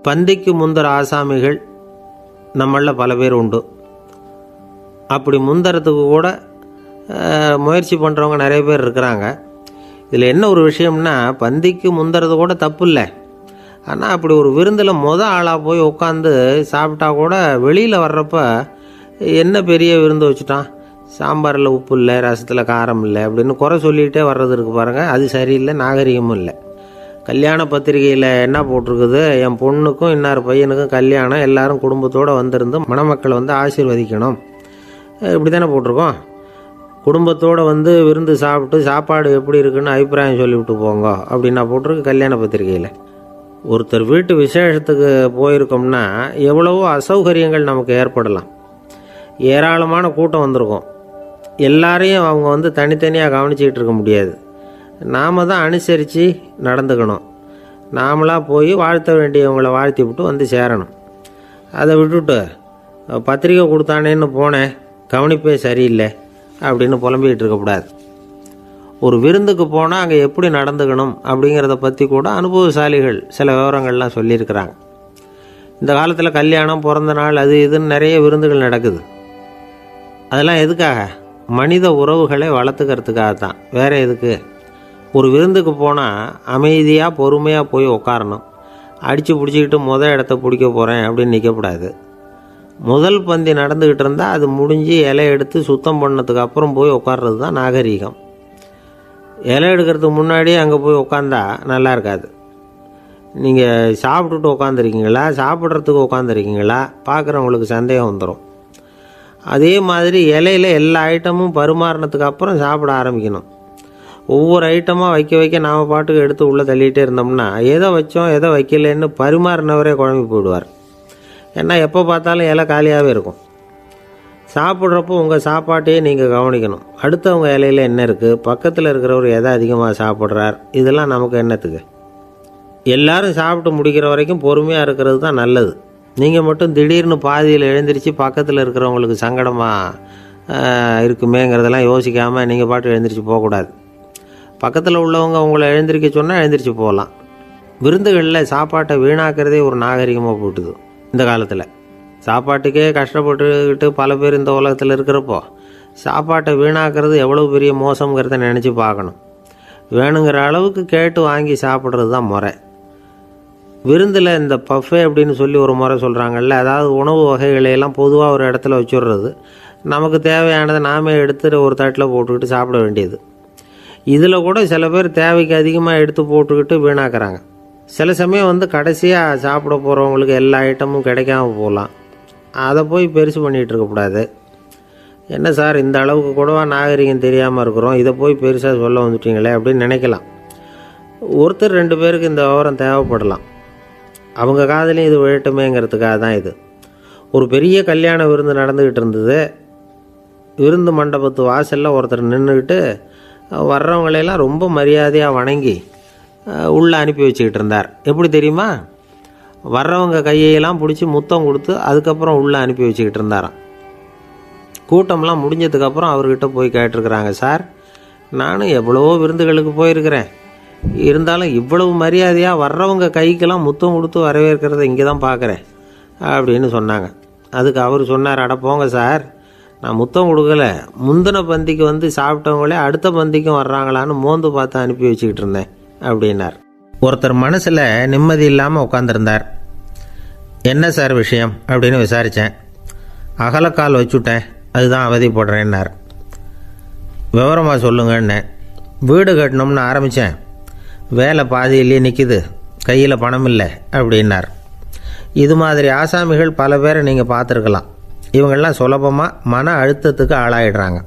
பந்திக்கு முந்தர ஆசாமிகள் நம்மளில் பல பேர் உண்டு. அப்படி முந்தறதுக்கு கூட முயற்சி பண்ணுறவங்க நிறைய பேர் இருக்கிறாங்க. இதில் என்ன ஒரு விஷயம்னா, பந்திக்கு முந்தறது கூட தப்பு இல்லை. ஆனால் அப்படி ஒரு விருந்தில் ஆளாக போய் உட்காந்து சாப்பிட்டா கூட வெளியில் வர்றப்ப என்ன பெரிய விருந்து வச்சுட்டான், சாம்பாரில் உப்பு இல்லை, ரசத்தில் காரம் இல்லை அப்படின்னு குறை சொல்லிகிட்டே வர்றது இருக்குது பாருங்கள். அது சரியில்லை, நாகரிகமும் இல்லை. கல்யாண பத்திரிகையில் என்ன போட்டிருக்குது, என் பொண்ணுக்கும் இன்னார் பையனுக்கும் கல்யாணம், எல்லாரும் குடும்பத்தோடு வந்திருந்து மணமக்களை ஆசீர்வதிக்கணும், இப்படி தானே போட்டிருக்கோம். குடும்பத்தோடு விருந்து சாப்பிட்டு சாப்பாடு எப்படி இருக்குன்னு அபிப்பிராயம் சொல்லிவிட்டு போங்க அப்படின்னா போட்டிருக்கு கல்யாண பத்திரிகையில். ஒருத்தர் வீட்டு விசேஷத்துக்கு போயிருக்கோம்னா எவ்வளவோ அசௌகரியங்கள் நமக்கு ஏற்படலாம். ஏராளமான கூட்டம் வந்திருக்கும். எல்லாரையும் அவங்க தனித்தனியாக கவனிச்சிக்கிட்டு இருக்க முடியாது. நாம் தான் அனுசரித்து நடந்துக்கணும். நாமளாக போய் வாழ்த்த வேண்டியவங்களை வாழ்த்தி விட்டு சேரணும். அதை விட்டுட்டு பத்திரிக்கை கொடுத்தானேன்னு போனேன், கவனிப்பே சரியில்லை அப்படின்னு புலம்பிக்கிட்டு இருக்கக்கூடாது. ஒரு விருந்துக்கு போனால் அங்கே எப்படி நடந்துக்கணும் அப்படிங்கிறத பற்றி கூட அனுபவசாலிகள் சில விவரங்கள்லாம் சொல்லியிருக்கிறாங்க. இந்த காலத்தில் கல்யாணம், பிறந்த நாள், அது இதுன்னு நிறைய விருந்துகள் நடக்குது. அதெல்லாம் எதுக்காக? மனித உறவுகளை வளர்த்துக்கிறதுக்காக தான், வேறு எதுக்கு? ஒரு விருந்துக்கு போனால் அமைதியாக பொறுமையாக போய் உட்காரணும். அடித்து பிடிச்சிக்கிட்டு இடத்த பிடிக்க போகிறேன் அப்படின்னு நிற்கக்கூடாது. முதல் பந்தி நடந்துக்கிட்டு இருந்தால் அது முடிஞ்சு இலை எடுத்து சுத்தம் பண்ணதுக்கு அப்புறம் போய் உட்கார்றது தான் நாகரீகம். இலை எடுக்கிறதுக்கு முன்னாடியே அங்கே போய் உட்காந்தா நல்லா இருக்காது. நீங்கள் சாப்பிட்டுட்டு உட்காந்துருக்கீங்களா, சாப்பிட்றதுக்கு உட்காந்துருக்கீங்களா, பார்க்குறவங்களுக்கு சந்தேகம் வந்துடும். அதே மாதிரி இலையில் எல்லா ஐட்டமும் பரிமாறினதுக்கு அப்புறம் சாப்பிட ஆரம்பிக்கணும். ஒவ்வொரு ஐட்டமாக வைக்க நாம் பாட்டுக்கு எடுத்து உள்ளே தள்ளிகிட்டே இருந்தோம்னா எதை வச்சோம் எதை வைக்கலன்னு பரிமாறினவரே குழம்பி போயிடுவார். ஏன்னா எப்போ பார்த்தாலும் இலை காலியாகவே இருக்கும். சாப்பிட்றப்போ உங்கள் சாப்பாட்டையே நீங்கள் கவனிக்கணும். அடுத்தவங்க இலையில் என்ன இருக்குது, பக்கத்தில் இருக்கிறவர் எதை அதிகமாக சாப்பிட்றார், இதெல்லாம் நமக்கு என்னத்துக்கு? எல்லாரும் சாப்பிட்டு முடிக்கிற வரைக்கும் பொறுமையாக இருக்கிறது தான் நல்லது. நீங்கள் மட்டும் திடீர்னு பாதியில் எழுந்திரிச்சு பக்கத்தில் இருக்கிறவங்களுக்கு சங்கடமாக இருக்குமேங்கிறதெல்லாம் யோசிக்காமல் நீங்கள் பாட்டு எழுந்திரிச்சு போகக்கூடாது. பக்கத்தில் உள்ளவங்க உங்களை எழுந்திரிக்க சொன்னால் எழுந்திரிச்சு போகலாம். விருந்துகளில் சாப்பாட்டை வீணாக்கிறதே ஒரு நாகரிகமாக போட்டுது. இந்த காலத்தில் சாப்பாட்டுக்கே கஷ்டப்பட்டுக்கிட்டு பல பேர் இந்த உலகத்தில் இருக்கிறப்போ சாப்பாட்டை வீணாக்கிறது எவ்வளோ பெரிய மோசங்கிறத நினச்சி பார்க்கணும். வேணுங்கிற அளவுக்கு கேட்டு வாங்கி சாப்பிட்றது தான் முறை. விருந்தில் இந்த பஃபே அப்படின்னு சொல்லி ஒரு முறை சொல்கிறாங்கல்ல, அதாவது உணவு வகைகளையெல்லாம் பொதுவாக ஒரு இடத்துல வச்சுடுறது, நமக்கு தேவையானதை நாமே எடுத்து ஒரு தட்டில் போட்டுக்கிட்டு சாப்பிட வேண்டியது. இதில் கூட சில பேர் தேவைக்கு அதிகமாக எடுத்து போட்டுக்கிட்டு வீணாக்குறாங்க. சில சமயம் கடைசியாக சாப்பிட போகிறவங்களுக்கு எல்லா ஐட்டமும் கிடைக்காம போகலாம். அதை போய் பெருசு பண்ணிகிட்டு இருக்கக்கூடாது. என்ன சார், இந்த அளவுக்கு கூடவா நாகரிகம் தெரியாமல் இருக்கிறோம், இதை போய் பெருசாக சொல்ல வந்துட்டீங்களே அப்படின்னு நினைக்கலாம். ஒருத்தர் 2 பேருக்கு இந்த விவரம் தேவைப்படலாம். அவங்க காதலையும் இது விழட்டுமேங்கிறதுக்காக தான் இது. ஒரு பெரிய கல்யாண விருந்து நடந்துக்கிட்டு இருந்தது. விருந்து மண்டபத்து வாசலில் ஒருத்தர் நின்றுக்கிட்டு வர்றவங்களையெல்லாம் ரொம்ப மரியாதையாக வணங்கி உள்ளே அனுப்பி வச்சுக்கிட்டு இருந்தார். எப்படி தெரியுமா? வர்றவங்க கையெல்லாம் பிடிச்சி முத்தம் கொடுத்து அதுக்கப்புறம் உள்ளே அனுப்பி வச்சுக்கிட்டு இருந்தாராம். கூட்டம்லாம் முடிஞ்சதுக்கப்புறம் அவர்கிட்ட போய் கேட்டிருக்கிறாங்க, சார், நானும் எவ்வளவோ விருந்துகளுக்கு போயிருக்கிறேன், இருந்தாலும் இவ்வளவு மரியாதையாக வர்றவங்க கைக்கெல்லாம் முத்தம் கொடுத்து வரவேற்கிறத இங்கே தான் பார்க்குறேன் அப்படின்னு சொன்னாங்க. அதுக்கு அவர் சொன்னார், அட போங்க சார், நான் முத்தம் கொடுக்கல, முந்தின பந்திக்கு சாப்பிட்டவங்களே அடுத்த பந்திக்கும் வர்றாங்களான்னு மோந்து பார்த்து அனுப்பி வச்சுக்கிட்டு இருந்தேன் அப்படின்னார். ஒருத்தர் மனசில் நிம்மதி இல்லாமல் உட்காந்துருந்தார். என்ன சார் விஷயம் அப்படின்னு விசாரித்தேன். அகலக்கால் வச்சுட்டேன், அதுதான் அவதிப்படுறேன்னார். விவரமாக சொல்லுங்கன்னு. வீடு கட்டணும்னு ஆரம்பித்தேன், வேலை பாதியிலேயே நிற்கிது, கையில் பணம் இல்லை அப்படின்னார். இது மாதிரி ஆசாமிகள் பல பேரை நீங்கள் பார்த்துருக்கலாம். இவங்கெல்லாம் சுலபமாக மன அழுத்தத்துக்கு ஆளாயிடுறாங்க.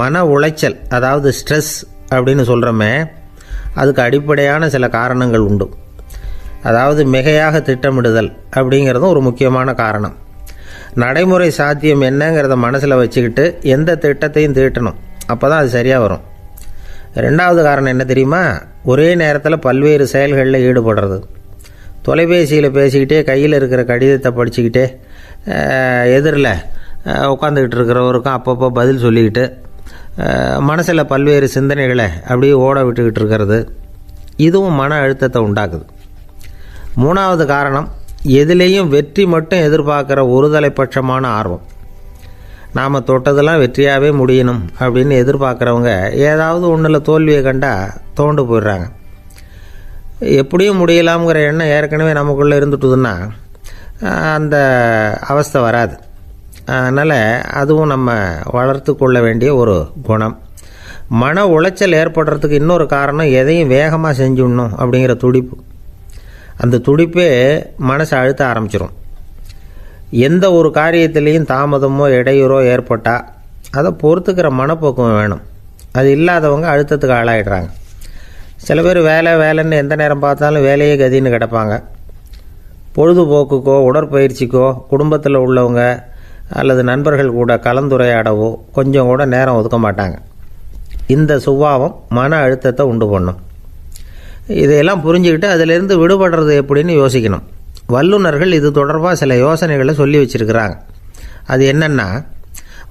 மன உளைச்சல், அதாவது ஸ்ட்ரெஸ் அப்படின்னு சொல்கிறோமே, அதுக்கு அடிப்படையான சில காரணங்கள் உண்டு. அதாவது மிகையாக திட்டமிடுதல் அப்படிங்கிறதும் ஒரு முக்கியமான காரணம். நடைமுறை சாத்தியம் என்னங்கிறத மனசில் வச்சுக்கிட்டு எந்த திட்டத்தையும் தீட்டணும், அப்போ தான் அது சரியாக வரும். 2வது காரணம் என்ன தெரியுமா? ஒரே நேரத்தில் பல்வேறு செயல்களில் ஈடுபடுறது. தொலைபேசியில் பேசிக்கிட்டே கையில் இருக்கிற கடிதத்தை படிச்சுக்கிட்டே எதிரில் உட்காந்துக்கிட்டு இருக்கிறவருக்கும் அப்பப்போ பதில் சொல்லிக்கிட்டு மனசில் பல்வேறு சிந்தனைகளை அப்படியே ஓட விட்டுக்கிட்டு இருக்கிறது, இதுவும் மன அழுத்தத்தை உண்டாக்குது. 3வது காரணம் எதுலேயும் வெற்றி மட்டும் எதிர்பார்க்குற ஒருதலைப்பட்சமான ஆர்வம். நாம் தொட்டதெல்லாம் வெற்றியாகவே முடியணும் அப்படின்னு எதிர்பார்க்குறவங்க ஏதாவது ஒன்றில் தோல்வியை கண்டால் தோண்டு போயிடுறாங்க. எப்படியும் முடியலாம்ங்கிற எண்ணம் ஏற்கனவே நமக்குள்ளே இருந்துட்டுதுன்னா அந்த அவஸ்தை வராது. அதனால் அதுவும் நம்ம வளர்த்து கொள்ள வேண்டிய ஒரு குணம். மன உளைச்சல் ஏற்படுறதுக்கு இன்னொரு காரணம் எதையும் வேகமாக செஞ்சுடணும் அப்படிங்கிற துடிப்பு. அந்த துடிப்பே மனசை அழுத்த ஆரம்பிச்சிடும். எந்த ஒரு காரியத்திலையும் தாமதமோ இடையூறோ ஏற்பட்டால் அதை பொறுத்துக்கிற மனப்போக்கம் வேணும். அது இல்லாதவங்க அழுத்தத்துக்கு ஆளாயிடுறாங்க. சில பேர் வேலைன்னு எந்த நேரம் பார்த்தாலும் வேலையே கதின்னு கிடப்பாங்க. பொழுதுபோக்குக்கோ உடற்பயிற்சிக்கோ குடும்பத்தில் உள்ளவங்க அல்லது நண்பர்கள் கூட கலந்துரையாடவோ கொஞ்சம் கூட நேரம் ஒதுக்க மாட்டாங்க. இந்த சுபாவம் மன அழுத்தத்தை உண்டு பண்ணும். இதையெல்லாம் புரிஞ்சுக்கிட்டு அதிலிருந்து விடுபடுறது எப்படின்னு யோசிக்கணும். வல்லுநர்கள் இது தொடர்பாக சில யோசனைகளை சொல்லி வச்சுருக்கிறாங்க. அது என்னென்னா,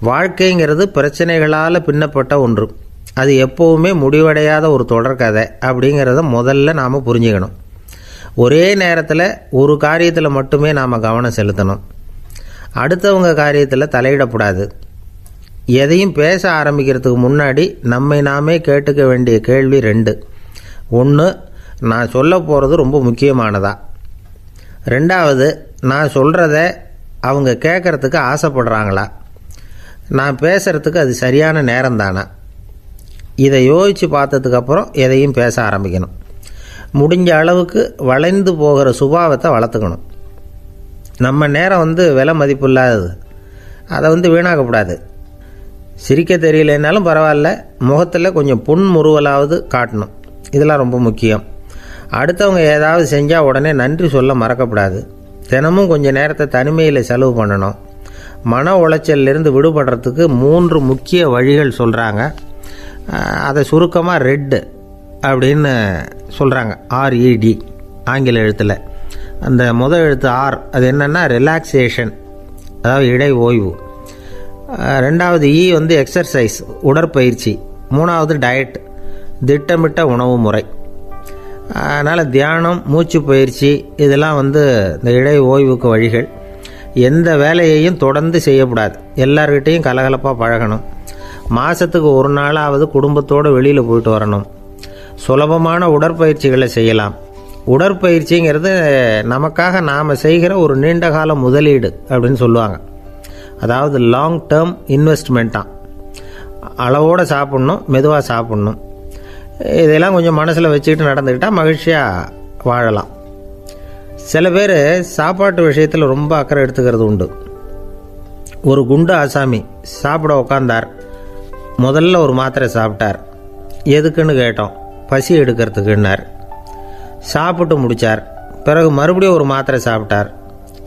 வாழ்க்கைங்கிறது பிரச்சனைகளால் பின்னப்பட்ட ஒன்று. அது எப்போவுமே முடிவடையாத ஒரு தொடர்கதை அப்படிங்கிறத முதல்ல நாம் புரிஞ்சுக்கணும். ஒரே நேரத்தில் ஒரு காரியத்தில் மட்டுமே நாம் கவனம் செலுத்தணும். அடுத்தவங்க காரியத்தில் தலையிடக்கூடாது. எதையும் பேச ஆரம்பிக்கிறதுக்கு முன்னாடி நம்மை நாமே கேட்டுக்க வேண்டிய கேள்வி 2. 1, நான் சொல்ல போகிறது ரொம்ப முக்கியமானதா? 2வது, நான் சொல்கிறத அவங்க கேட்குறதுக்கு ஆசைப்படுறாங்களா? நான் பேசுகிறதுக்கு அது சரியான நேரம் தானா? இதை யோசித்து பார்த்ததுக்கப்புறம் எதையும் பேச ஆரம்பிக்கணும். முடிஞ்ச அளவுக்கு வளைந்து போகிற சுபாவத்தை வளர்த்துக்கணும். நம்ம நேரம் விலை மதிப்பு இல்லாதது. அதை வீணாக்கக்கூடாது. சிரிக்க தெரியலனாலும் பரவாயில்ல, முகத்தில் கொஞ்சம் புன்முறுவலாவது காட்டணும். இதெல்லாம் ரொம்ப முக்கியம். அடுத்தவங்க ஏதாவது செஞ்சால் உடனே நன்றி சொல்ல மறக்கக்கூடாது. தினமும் கொஞ்சம் நேரத்தை தனிமையில் செலவு பண்ணணும். மன உளைச்சலிருந்து விடுபடுறதுக்கு 3 முக்கிய வழிகள் சொல்கிறாங்க. அதை சுருக்கமாக ரெட் அப்படின்னு சொல்கிறாங்க. RED ஆங்கில எழுத்தில். அந்த முதல் எழுத்து R, அது என்னென்னா ரிலாக்ஸேஷன், அதாவது இடை ஓய்வு. 2வது E எக்ஸர்சைஸ், உடற்பயிற்சி. 3வது டயட், திட்டமிட்ட உணவு முறை. அதனால் தியானம், மூச்சு பயிற்சி இதெல்லாம் இந்த இடை ஓய்வுக்கு வழிகள். எந்த வேலையையும் தொடர்ந்து செய்யக்கூடாது. எல்லார்கிட்டையும் கலகலப்பாக பழகணும். மாதத்துக்கு ஒரு நாளாவது குடும்பத்தோடு வெளியில் போயிட்டு வரணும். சுலபமான உடற்பயிற்சிகளை செய்யலாம். உடற்பயிற்சிங்கிறது நமக்காக நாம் செய்கிற ஒரு நீண்டகால முதலீடு அப்படின்னு சொல்லுவாங்க. அதாவது லாங் டேர்ம் இன்வெஸ்ட்மெண்ட்டாக. அளவோடு சாப்பிட்ணும், மெதுவாக சாப்பிட்ணும். இதெல்லாம் கொஞ்சம் மனசில் வச்சுக்கிட்டு நடந்துக்கிட்டால் மகிழ்ச்சியாக வாழலாம். சில பேர் சாப்பாட்டு விஷயத்தில் ரொம்ப அக்கறை எடுத்துக்கிறது உண்டு. ஒரு குண்டு ஆசாமி சாப்பிட உக்காந்தார். முதல்ல ஒரு மாத்திரை சாப்பிட்டார். எதுக்குன்னு கேட்டோம். பசி எடுக்கிறதுக்குன்னார். சாப்பிட்டு முடித்தார். பிறகு மறுபடியும் ஒரு மாத்திரை சாப்பிட்டார்.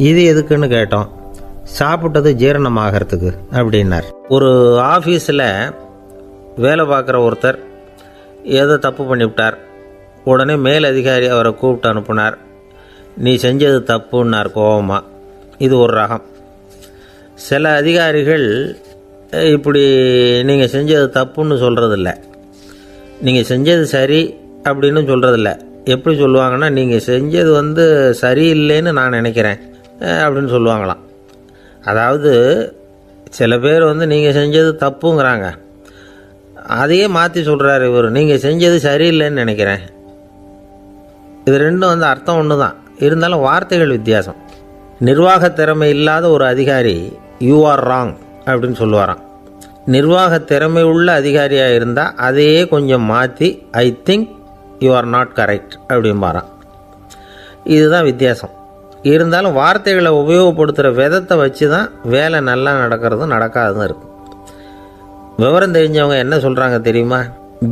இது எதுக்குன்னு கேட்டோம். சாப்பிட்டது ஜீரணமாகறதுக்கு அப்படின்னார். ஒரு ஆஃபீஸில் வேலை பார்க்குற ஒருத்தர் ஏதோ தப்பு பண்ணிவிட்டார். உடனே மேல் அதிகாரி அவரை கூப்பிட்டு அனுப்புனார். நீ செஞ்சது தப்புன்னார் கோபமாக. இது ஒரு ரகம். சில அதிகாரிகள் இப்படி நீங்கள் செஞ்சது தப்புன்னு சொல்கிறதில்ல, நீங்கள் செஞ்சது சரி அப்படின்னு சொல்கிறதில்ல. எப்படி சொல்லுவாங்கன்னா, நீங்கள் செஞ்சது சரியில்லைன்னு நான் நினைக்கிறேன் அப்படின்னு சொல்லுவாங்களாம். அதாவது சில பேர் நீங்கள் செஞ்சது தப்புங்கிறாங்க, அதையே மாற்றி சொல்கிறாரு இவர், நீங்கள் செஞ்சது சரியில்லைன்னு நினைக்கிறேன். இது ரெண்டும் அர்த்தம் ஒன்று தான், இருந்தாலும் வார்த்தைகள் வித்தியாசம். நிர்வாக திறமை இல்லாத ஒரு அதிகாரி யூ ஆர் ராங் அப்படின்னு சொல்லுவாராம். நிர்வாக திறமை உள்ள அதிகாரியாக இருந்தால் அதையே கொஞ்சம் மாற்றி I think you are not correct அப்படிம்பாராம். இதுதான் வித்தியாசம். இருந்தாலும் வார்த்தைகளை உபயோகப்படுத்துகிற விதத்தை வச்சு தான் வேலை நல்லா நடக்கிறதும் நடக்காததும் இருக்குது. விவரம் தெரிஞ்சவங்க என்ன சொல்கிறாங்க தெரியுமா?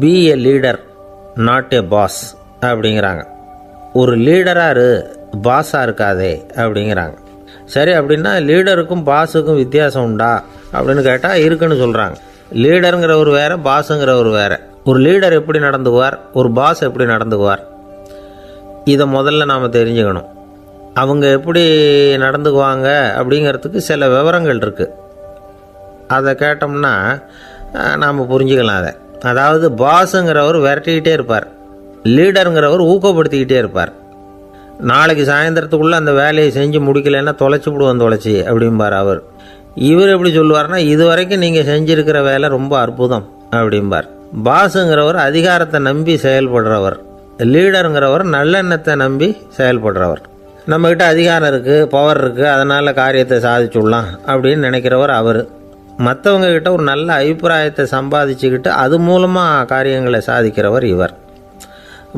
Be a leader not a boss அப்படிங்கிறாங்க. ஒரு லீடராக பாஸாக இருக்காதே அப்படிங்கிறாங்க. சரி, அப்படின்னா லீடருக்கும் பாஸுக்கும் வித்தியாசம் உண்டா அப்படின்னு கேட்டால் இருக்குன்னு சொல்கிறாங்க. லீடருங்கிறவர் வேறு, பாஸுங்கிறவர் வேறு. ஒரு லீடர் எப்படி நடந்துக்குவார், ஒரு பாஸ் எப்படி நடந்துக்குவார், இதை முதல்ல நாம் தெரிஞ்சுக்கணும். அவங்க எப்படி நடந்துக்குவாங்க அப்படிங்கிறதுக்கு சில விவரங்கள் இருக்குது. அதை கேட்டோம்னா நாம் புரிஞ்சுக்கலாம் அதை. அதாவது பாஸுங்கிறவர் விரட்டிக்கிட்டே இருப்பார், லீடருங்கிறவர் ஊக்கப்படுத்திக்கிட்டே இருப்பார். நாளைக்கு சாயந்தரத்துக்குள்ளே அந்த வேலையை செஞ்சு முடிக்கலைன்னா தொலைச்சி விடுவோம் தொலைச்சி அப்படிம்பார் அவர். இவர் எப்படி சொல்லுவார்னா, இது வரைக்கும் நீங்கள் செஞ்சுருக்கிற வேலை ரொம்ப அற்புதம் அப்படிம்பார். பாஸுங்கிறவர் அதிகாரத்தை நம்பி செயல்படுறவர், லீடருங்கிறவர் நல்லெண்ணத்தை நம்பி செயல்படுறவர். நம்மக்கிட்ட அதிகாரம் இருக்குது, பவர் இருக்குது, அதனால் காரியத்தை சாதிச்சுடலாம் அப்படின்னு நினைக்கிறவர் அவர். மற்றவங்க கிட்ட ஒரு நல்ல அபிப்பிராயத்தை சம்பாதிச்சுக்கிட்டு அது மூலமாக காரியங்களை சாதிக்கிறவர் இவர்.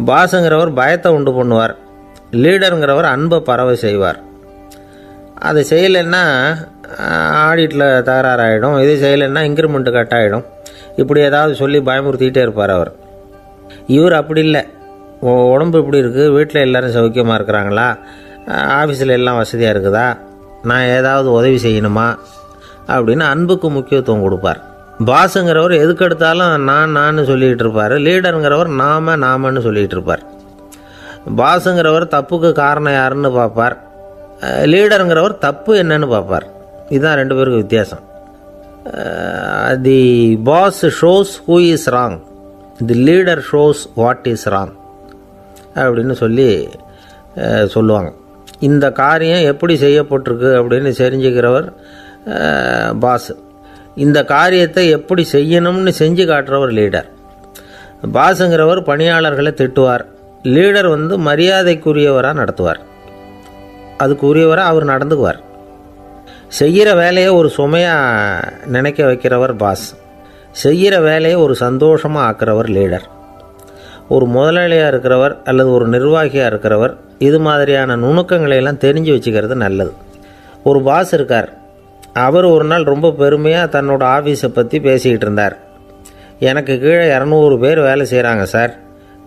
பாஸுங்கிறவர் பயத்தை உண்டு பண்ணுவார், லீடருங்கிறவர் அன்பை பரவ செய்வார். அதை செய்யலைன்னா ஆடிட்டில் தகராறாயிடும், இது செய்யலைன்னா இன்க்ரிமெண்ட்டு கட் ஆகிடும், இப்படி ஏதாவது சொல்லி பயமுறுத்திக்கிட்டே இருப்பார் அவர். இவர் அப்படி இல்லை. உடம்பு இப்படி இருக்குது, வீட்டில் எல்லோரும் சௌக்கியமாக இருக்கிறாங்களா, ஆஃபீஸில் எல்லாம் வசதியாக இருக்குதா, நான் ஏதாவது உதவி செய்யணுமா அப்படின்னு அன்புக்கு முக்கியத்துவம் கொடுப்பார். பாஸுங்கிறவர் எதுக்கெடுத்தாலும் நான் சொல்லிகிட்டு இருப்பார், லீடருங்கிறவர் நாமன்னு சொல்லிகிட்டு இருப்பார். பாஸுங்கிறவர் தப்புக்கு காரணம் யாருன்னு பார்ப்பார், லீடருங்கிறவர் தப்பு என்னன்னு பார்ப்பார். இதுதான் ரெண்டு பேருக்கு வித்தியாசம். The boss shows who is wrong, the leader shows what is wrong அப்படின்னு சொல்லுவாங்க. இந்த காரியம் எப்படி செய்யப்பட்டிருக்கு அப்படின்னு தெரிஞ்சுக்கிறவர் பாஸ். இந்த காரியத்தை எப்படி செய்யணும்னு செஞ்சு காட்டுறவர் லீடர். பாஸுங்கிறவர் பணியாளர்களை திட்டுவார், லீடர் மரியாதைக்குரியவராக நடத்துவார், அதுக்குரியவராக அவர் நடந்துக்குவார். செய்கிற வேலையை ஒரு சுமையாக நினைக்க வைக்கிறவர் பாஸ், செய்கிற வேலையை ஒரு சந்தோஷமாக ஆக்கிறவர் லீடர். ஒரு முதலாளியாக இருக்கிறவர் அல்லது ஒரு நிர்வாகியாக இருக்கிறவர் இது மாதிரியான நுணுக்கங்களையெல்லாம் தெரிஞ்சு வச்சுக்கிறது நல்லது. ஒரு பாஸ் இருக்கார், அவர் ஒரு நாள் ரொம்ப பெருமையாக தன்னோட ஆஃபீஸை பற்றி பேசிக்கிட்டு இருந்தார். எனக்கு கீழே 200 பேர் வேலை செய்கிறாங்க சார்,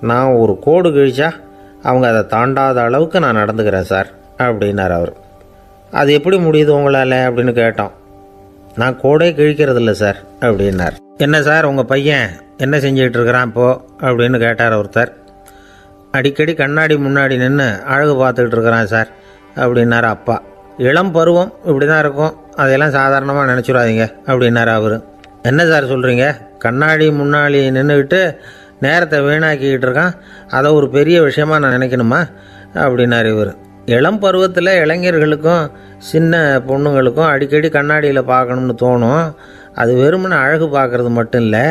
நான் ஒரு கோடு கிழிச்சா அவங்க அதை தாண்டாத அளவுக்கு நான் நடந்துக்கிறேன் சார் அப்படின்னார் அவர். அது எப்படி முடியுது உங்களால் அப்படின்னு கேட்டோம். நான் கோடே கிழிக்கிறதில்ல சார் அப்படின்னார். என்ன சார் உங்கள் பையன் என்ன செஞ்சுக்கிட்டு இருக்கிறான் இப்போது அப்படின்னு கேட்டார் ஒருத்தர். அடிக்கடி கண்ணாடி முன்னாடி நின்று அழகு பார்த்துக்கிட்டு இருக்கிறான் சார் அப்படின்னார் அப்பா. இளம் பருவம் இப்படி தான் இருக்கும், அதையெல்லாம் சாதாரணமாக நினச்சிடாதீங்க அப்படின்னார் அவர். என்ன சார் சொல்கிறீங்க, கண்ணாடி முன்னாடி நின்றுக்கிட்டு நேரத்தை வீணாக்கிக்கிட்டு இருக்கான், அதை ஒரு பெரிய விஷயமாக நான் நினைக்கணுமா அப்படின்னார் இவர். இளம் பருவத்தில் இளைஞர்களுக்கும் சின்ன பொண்ணுங்களுக்கும் அடிக்கடி கண்ணாடியில் பார்க்கணும்னு தோணும். அது வெறுமனே அழகு பார்க்குறது மட்டும் இல்லை,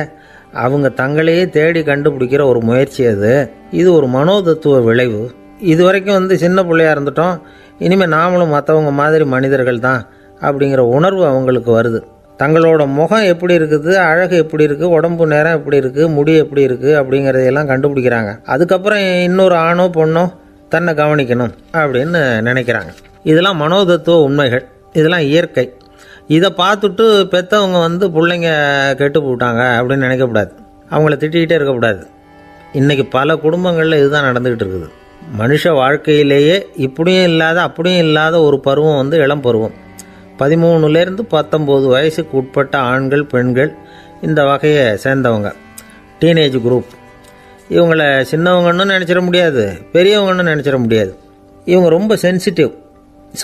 அவங்க தங்களையே தேடி கண்டுபிடிக்கிற ஒரு முயற்சி அது. இது ஒரு மனோதத்துவ விளைவு. இது வரைக்கும் சின்ன பிள்ளையாக இருந்துட்டோம், இனிமேல் நாமளும் மற்றவங்க மாதிரி மனிதர்கள் தான் அப்படிங்கிற உணர்வு அவங்களுக்கு வருது. தங்களோட முகம் எப்படி இருக்குது, அழகு எப்படி இருக்குது, உடம்பு நேரம் எப்படி இருக்குது, முடி எப்படி இருக்குது அப்படிங்கிறதையெல்லாம் கண்டுபிடிக்கிறாங்க. அதுக்கப்புறம் இன்னொரு ஆணோ பொண்ணோ தன்னை கவனிக்கணும் அப்படின்னு நினைக்கிறாங்க. இதெல்லாம் மனோதத்துவ உண்மைகள், இதெல்லாம் இயற்கை. இதை பார்த்துட்டு பெற்றவங்க பிள்ளைங்க கெட்டு போட்டாங்க அப்படின்னு நினைக்கக்கூடாது, அவங்கள திட்டிக்கிட்டே இருக்கக்கூடாது. இன்றைக்கி பல குடும்பங்களில் இதுதான் நடந்துக்கிட்டு இருக்குது. மனுஷ வாழ்க்கையிலேயே இப்படியும் இல்லாத அப்படியும் இல்லாத ஒரு பருவம் இளம் பருவம். 13லேருந்து 19 வயசுக்கு உட்பட்ட ஆண்கள் பெண்கள் இந்த வகையை சேர்ந்தவங்க, டீனேஜ் குரூப். இவங்களை சின்னவங்கன்னு நினச்சிட முடியாது, பெரியவங்கன்னு நினச்சிட முடியாது. இவங்க ரொம்ப சென்சிட்டிவ்.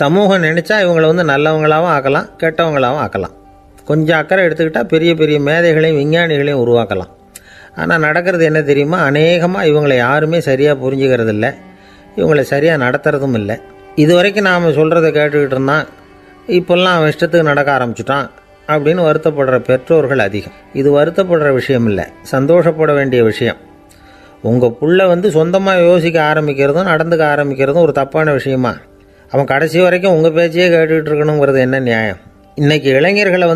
சமூகம் நினச்சா இவங்களை நல்லவங்களாகவும் ஆக்கலாம், கெட்டவங்களாகவும் ஆக்கலாம். கொஞ்சம் அக்கறை எடுத்துக்கிட்டால் பெரிய பெரிய மேதைகளையும் விஞ்ஞானிகளையும் உருவாக்கலாம். ஆனால் நடக்கிறது என்ன தெரியுமா, அநேகமாக இவங்களை யாருமே சரியாக புரிஞ்சுக்கிறதில்ல, இவங்களை சரியாக நடத்துறதும் இல்லை. இது வரைக்கும் நாம் சொல்கிறத கேட்டுக்கிட்டு இருந்தான், இப்போல்லாம் அவன் இஷ்டத்துக்கு நடக்க ஆரம்பிச்சுட்டான் அப்படின்னு வருத்தப்படுற பெற்றோர்கள் அதிகம். இது வருத்தப்படுற விஷயம் இல்லை, சந்தோஷப்பட வேண்டிய விஷயம். உங்கள் புள்ள சொந்தமாக யோசிக்க ஆரம்பிக்கிறதும் நடந்துக்க ஆரம்பிக்கிறதும் ஒரு தப்பான விஷயமா? அவன் கடைசி வரைக்கும் உங்கள் பேச்சையே கேட்டுக்கிட்டு இருக்கணுங்கிறது என்ன நியாயம்? இன்றைக்கி இளைஞர்களை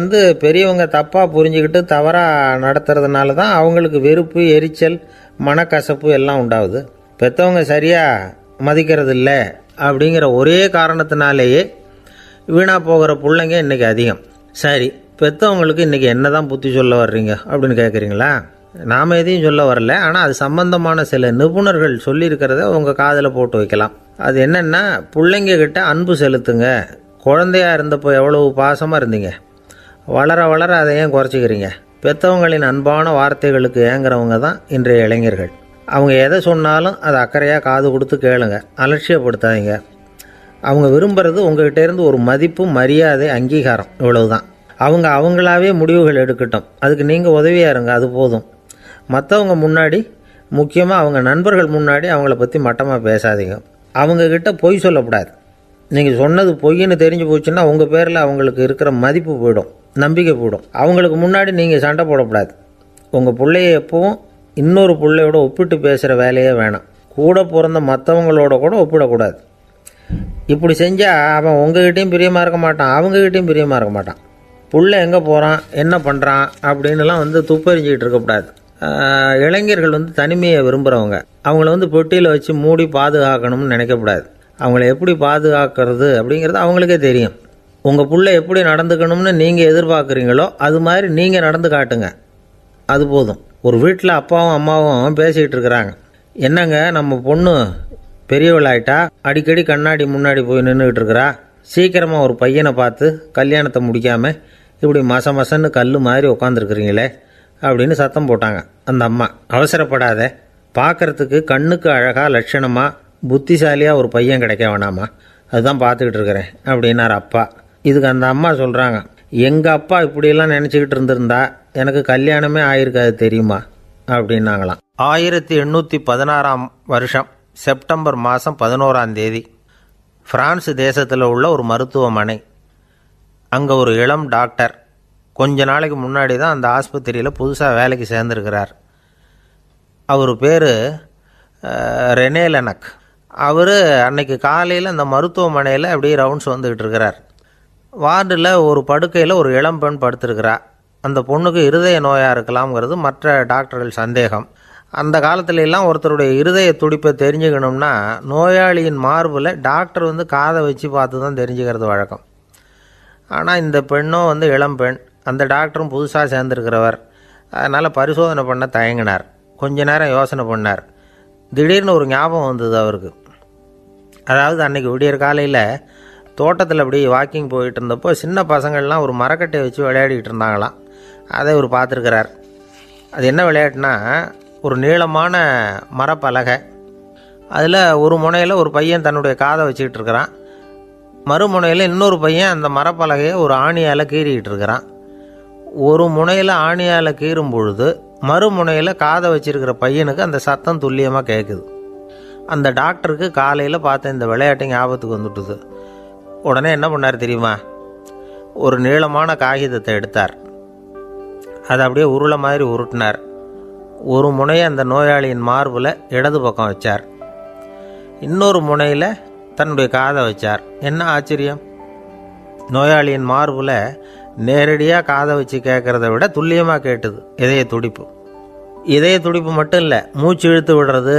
பெரியவங்க தப்பாக புரிஞ்சுக்கிட்டு தவறாக நடத்துறதுனால தான் அவங்களுக்கு வெறுப்பு, எரிச்சல், மனக்கசப்பு எல்லாம் உண்டாகுது. பெற்றவங்க சரியாக மதிக்கிறது இல்லை அப்படிங்கிற ஒரே காரணத்தினாலேயே வீணாக போகிற பிள்ளைங்க இன்றைக்கி அதிகம். சரி, பெற்றவங்களுக்கு இன்றைக்கி என்ன தான் புத்தி சொல்ல வர்றீங்க அப்படின்னு கேட்குறீங்களா? நாம் எதையும் சொல்ல வரல, ஆனால் அது சம்பந்தமான சில நிபுணர்கள் சொல்லியிருக்கிறத உங்கள் காதில் போட்டு வைக்கலாம். அது என்னென்னா, பிள்ளைங்க கிட்ட அன்பு செலுத்துங்க. குழந்தையாக இருந்தப்போ எவ்வளவு பாசமாக இருந்தீங்க, வளர வளர அதை ஏன் குறைச்சிக்கிறீங்க? பெற்றவங்களின் அன்பான வார்த்தைகளுக்கு ஏங்குறவங்க தான் இன்றைய இளைஞர்கள். அவங்க எதை சொன்னாலும் அதை அக்கறையாக காது கொடுத்து கேளுங்க, அலட்சியப்படுத்தாதீங்க. அவங்க விரும்புகிறது உங்கள்கிட்டேருந்து ஒரு மதிப்பு, மரியாதை, அங்கீகாரம், இவ்வளவு தான். அவங்க அவங்களாவே முடிவுகள் எடுக்கட்டும், அதுக்கு நீங்கள் உதவியாக இருங்க, அது போதும். மற்றவங்க முன்னாடி, முக்கியமாக அவங்க நண்பர்கள் முன்னாடி அவங்கள பற்றி மட்டமாக பேசாதீங்க. அவங்கக்கிட்ட பொய் சொல்லக்கூடாது. நீங்கள் சொன்னது பொய்ன்னு தெரிஞ்சு போச்சுன்னா உங்கள் பேரில் அவங்களுக்கு இருக்கிற மதிப்பு போயிடும், நம்பிக்கை போயிடும். அவங்களுக்கு முன்னாடி நீங்கள் சண்டை போடக்கூடாது. உங்கள் பிள்ளைய எப்பவும் இன்னொரு பிள்ளையோட ஒப்பிட்டு பேசுகிற வேலையே வேணாம். கூட பிறந்த மற்றவங்களோட கூட ஒப்பிடக்கூடாது. இப்படி செஞ்சால் அவன் உங்ககிட்டையும் பிரியமாக இருக்க மாட்டான், அவங்ககிட்டையும் பிரியமாக இருக்க மாட்டான். புள்ள எங்கே போகிறான், என்ன பண்ணுறான் அப்படின்னுலாம் துப்பறிஞ்சிக்கிட்டு இருக்கக்கூடாது. இளைஞர்கள் தனிமையை விரும்புகிறவங்க. அவங்கள பெட்டியில் வச்சு மூடி பாதுகாக்கணும்னு நினைக்கக்கூடாது. அவங்கள எப்படி பாதுகாக்கிறது அப்படிங்கிறது அவங்களுக்கே தெரியும். உங்கள் புள்ள எப்படி நடந்துக்கணும்னு நீங்கள் எதிர்பார்க்குறீங்களோ அது மாதிரி நீங்கள் நடந்து காட்டுங்க, அது போதும். ஒரு வீட்டில் அப்பாவும் அம்மாவும் பேசிக்கிட்டு இருக்கிறாங்க. என்னங்க நம்ம பொண்ணு பெரியவளாயிட்டா, அடிக்கடி கண்ணாடி முன்னாடி போய் நின்றுக்கிட்டு இருக்கிறா, சீக்கிரமாக ஒரு பையனை பார்த்து கல்யாணத்தை முடிக்காமல் இப்படி மசன்னு கல் மாதிரி உட்காந்துருக்குறீங்களே அப்படின்னு சத்தம் போட்டாங்க. அந்த அம்மா, அவசரப்படாத, பார்க்குறதுக்கு கண்ணுக்கு அழகாக லட்சணமாக புத்திசாலியாக ஒரு பையன் கிடைக்க வேணாமா, அதுதான் பார்த்துக்கிட்டு இருக்கிறேன் அப்படின்னார் அப்பா. இதுக்கு அந்த அம்மா சொல்கிறாங்க, எங்கள் அப்பா இப்படியெல்லாம் நினச்சிக்கிட்டு இருந்திருந்தா எனக்கு கல்யாணமே ஆயிருக்காது தெரியுமா அப்படின்னாங்களாம். 1816 வருஷம் செப்டம்பர் மாதம் 11 பிரான்ஸ் தேசத்தில் உள்ள ஒரு மருத்துவமனை. அங்கே ஒரு இளம் டாக்டர் கொஞ்ச நாளைக்கு முன்னாடி தான் அந்த ஆஸ்பத்திரியில் புதுசாக வேலைக்கு சேர்ந்துருக்கிறார். அவர் பேர் ரெனே லெனக். அவர் அன்னைக்கு காலையில் அந்த மருத்துவமனையில் அப்படியே ரவுண்ட்ஸ் வந்துக்கிட்டு இருக்கிறார். வார்டில் ஒரு படுக்கையில் ஒரு இளம் பெண் படுத்திருக்கிறா. அந்த பொண்ணுக்கு இருதய நோயாக இருக்கலாம்ங்கிறது மற்ற டாக்டர்கள் சந்தேகம். அந்த காலத்துலலாம் ஒருத்தருடைய இருதய துடிப்பை தெரிஞ்சுக்கணும்னா நோயாளியின் மார்பில் டாக்டர் காதை வச்சு பார்த்து தான் தெரிஞ்சுக்கிறது வழக்கம். ஆனால் இந்த பெண்ணும் இளம் பெண், அந்த டாக்டரும் புதுசாக சேர்ந்துருக்கிறவர். அதனால் பரிசோதனை பண்ண தயங்கினார். கொஞ்ச நேரம் யோசனை பண்ணார். திடீர்னு ஒரு ஞாபகம் வந்தது அவருக்கு. அதாவது அன்றைக்கி விடியற் காலையில் தோட்டத்தில் அப்படி வாக்கிங் போயிட்டு இருந்தப்போ சின்ன பசங்கள்லாம் ஒரு மரக்கட்டையை வச்சு விளையாடிக்கிட்டு இருந்தாங்களாம். அதை இவர் பார்த்துருக்கிறார். அது என்ன விளையாட்டுனா, ஒரு நீளமான மரப்பலகை, அதில் ஒரு முனையில் ஒரு பையன் தன்னுடைய காதை வச்சுக்கிட்டு இருக்கிறான், மறுமுனையில் இன்னொரு பையன் அந்த மரப்பலகையை ஒரு ஆணியால் கீறிக்கிட்டு இருக்கிறான். ஒரு முனையில் ஆணியால் கீறும் பொழுது மறுமுனையில் காதை வச்சிருக்கிற பையனுக்கு அந்த சத்தம் துல்லியமாக கேட்குது. அந்த டாக்டருக்கு காலையில் பார்த்த இந்த விளையாட்டு ஞாபகத்துக்கு வந்துட்டுது. உடனே என்ன பண்ணார் தெரியுமா, ஒரு நீளமான காகிதத்தை எடுத்தார். அதை அப்படியே உருளை மாதிரி உருட்டினார். ஒரு முனையை அந்த நோயாளியின் மார்பில் இடது பக்கம் வச்சார், இன்னொரு முனையில் தன்னுடைய காதை வச்சார். என்ன ஆச்சரியம், நோயாளியின் மார்பில் நேரடியாக காதை வச்சு கேட்குறத விட துல்லியமாக கேட்டுது இதய துடிப்பு. இதய துடிப்பு மட்டும் இல்லை, மூச்சு இழுத்து விடுறது,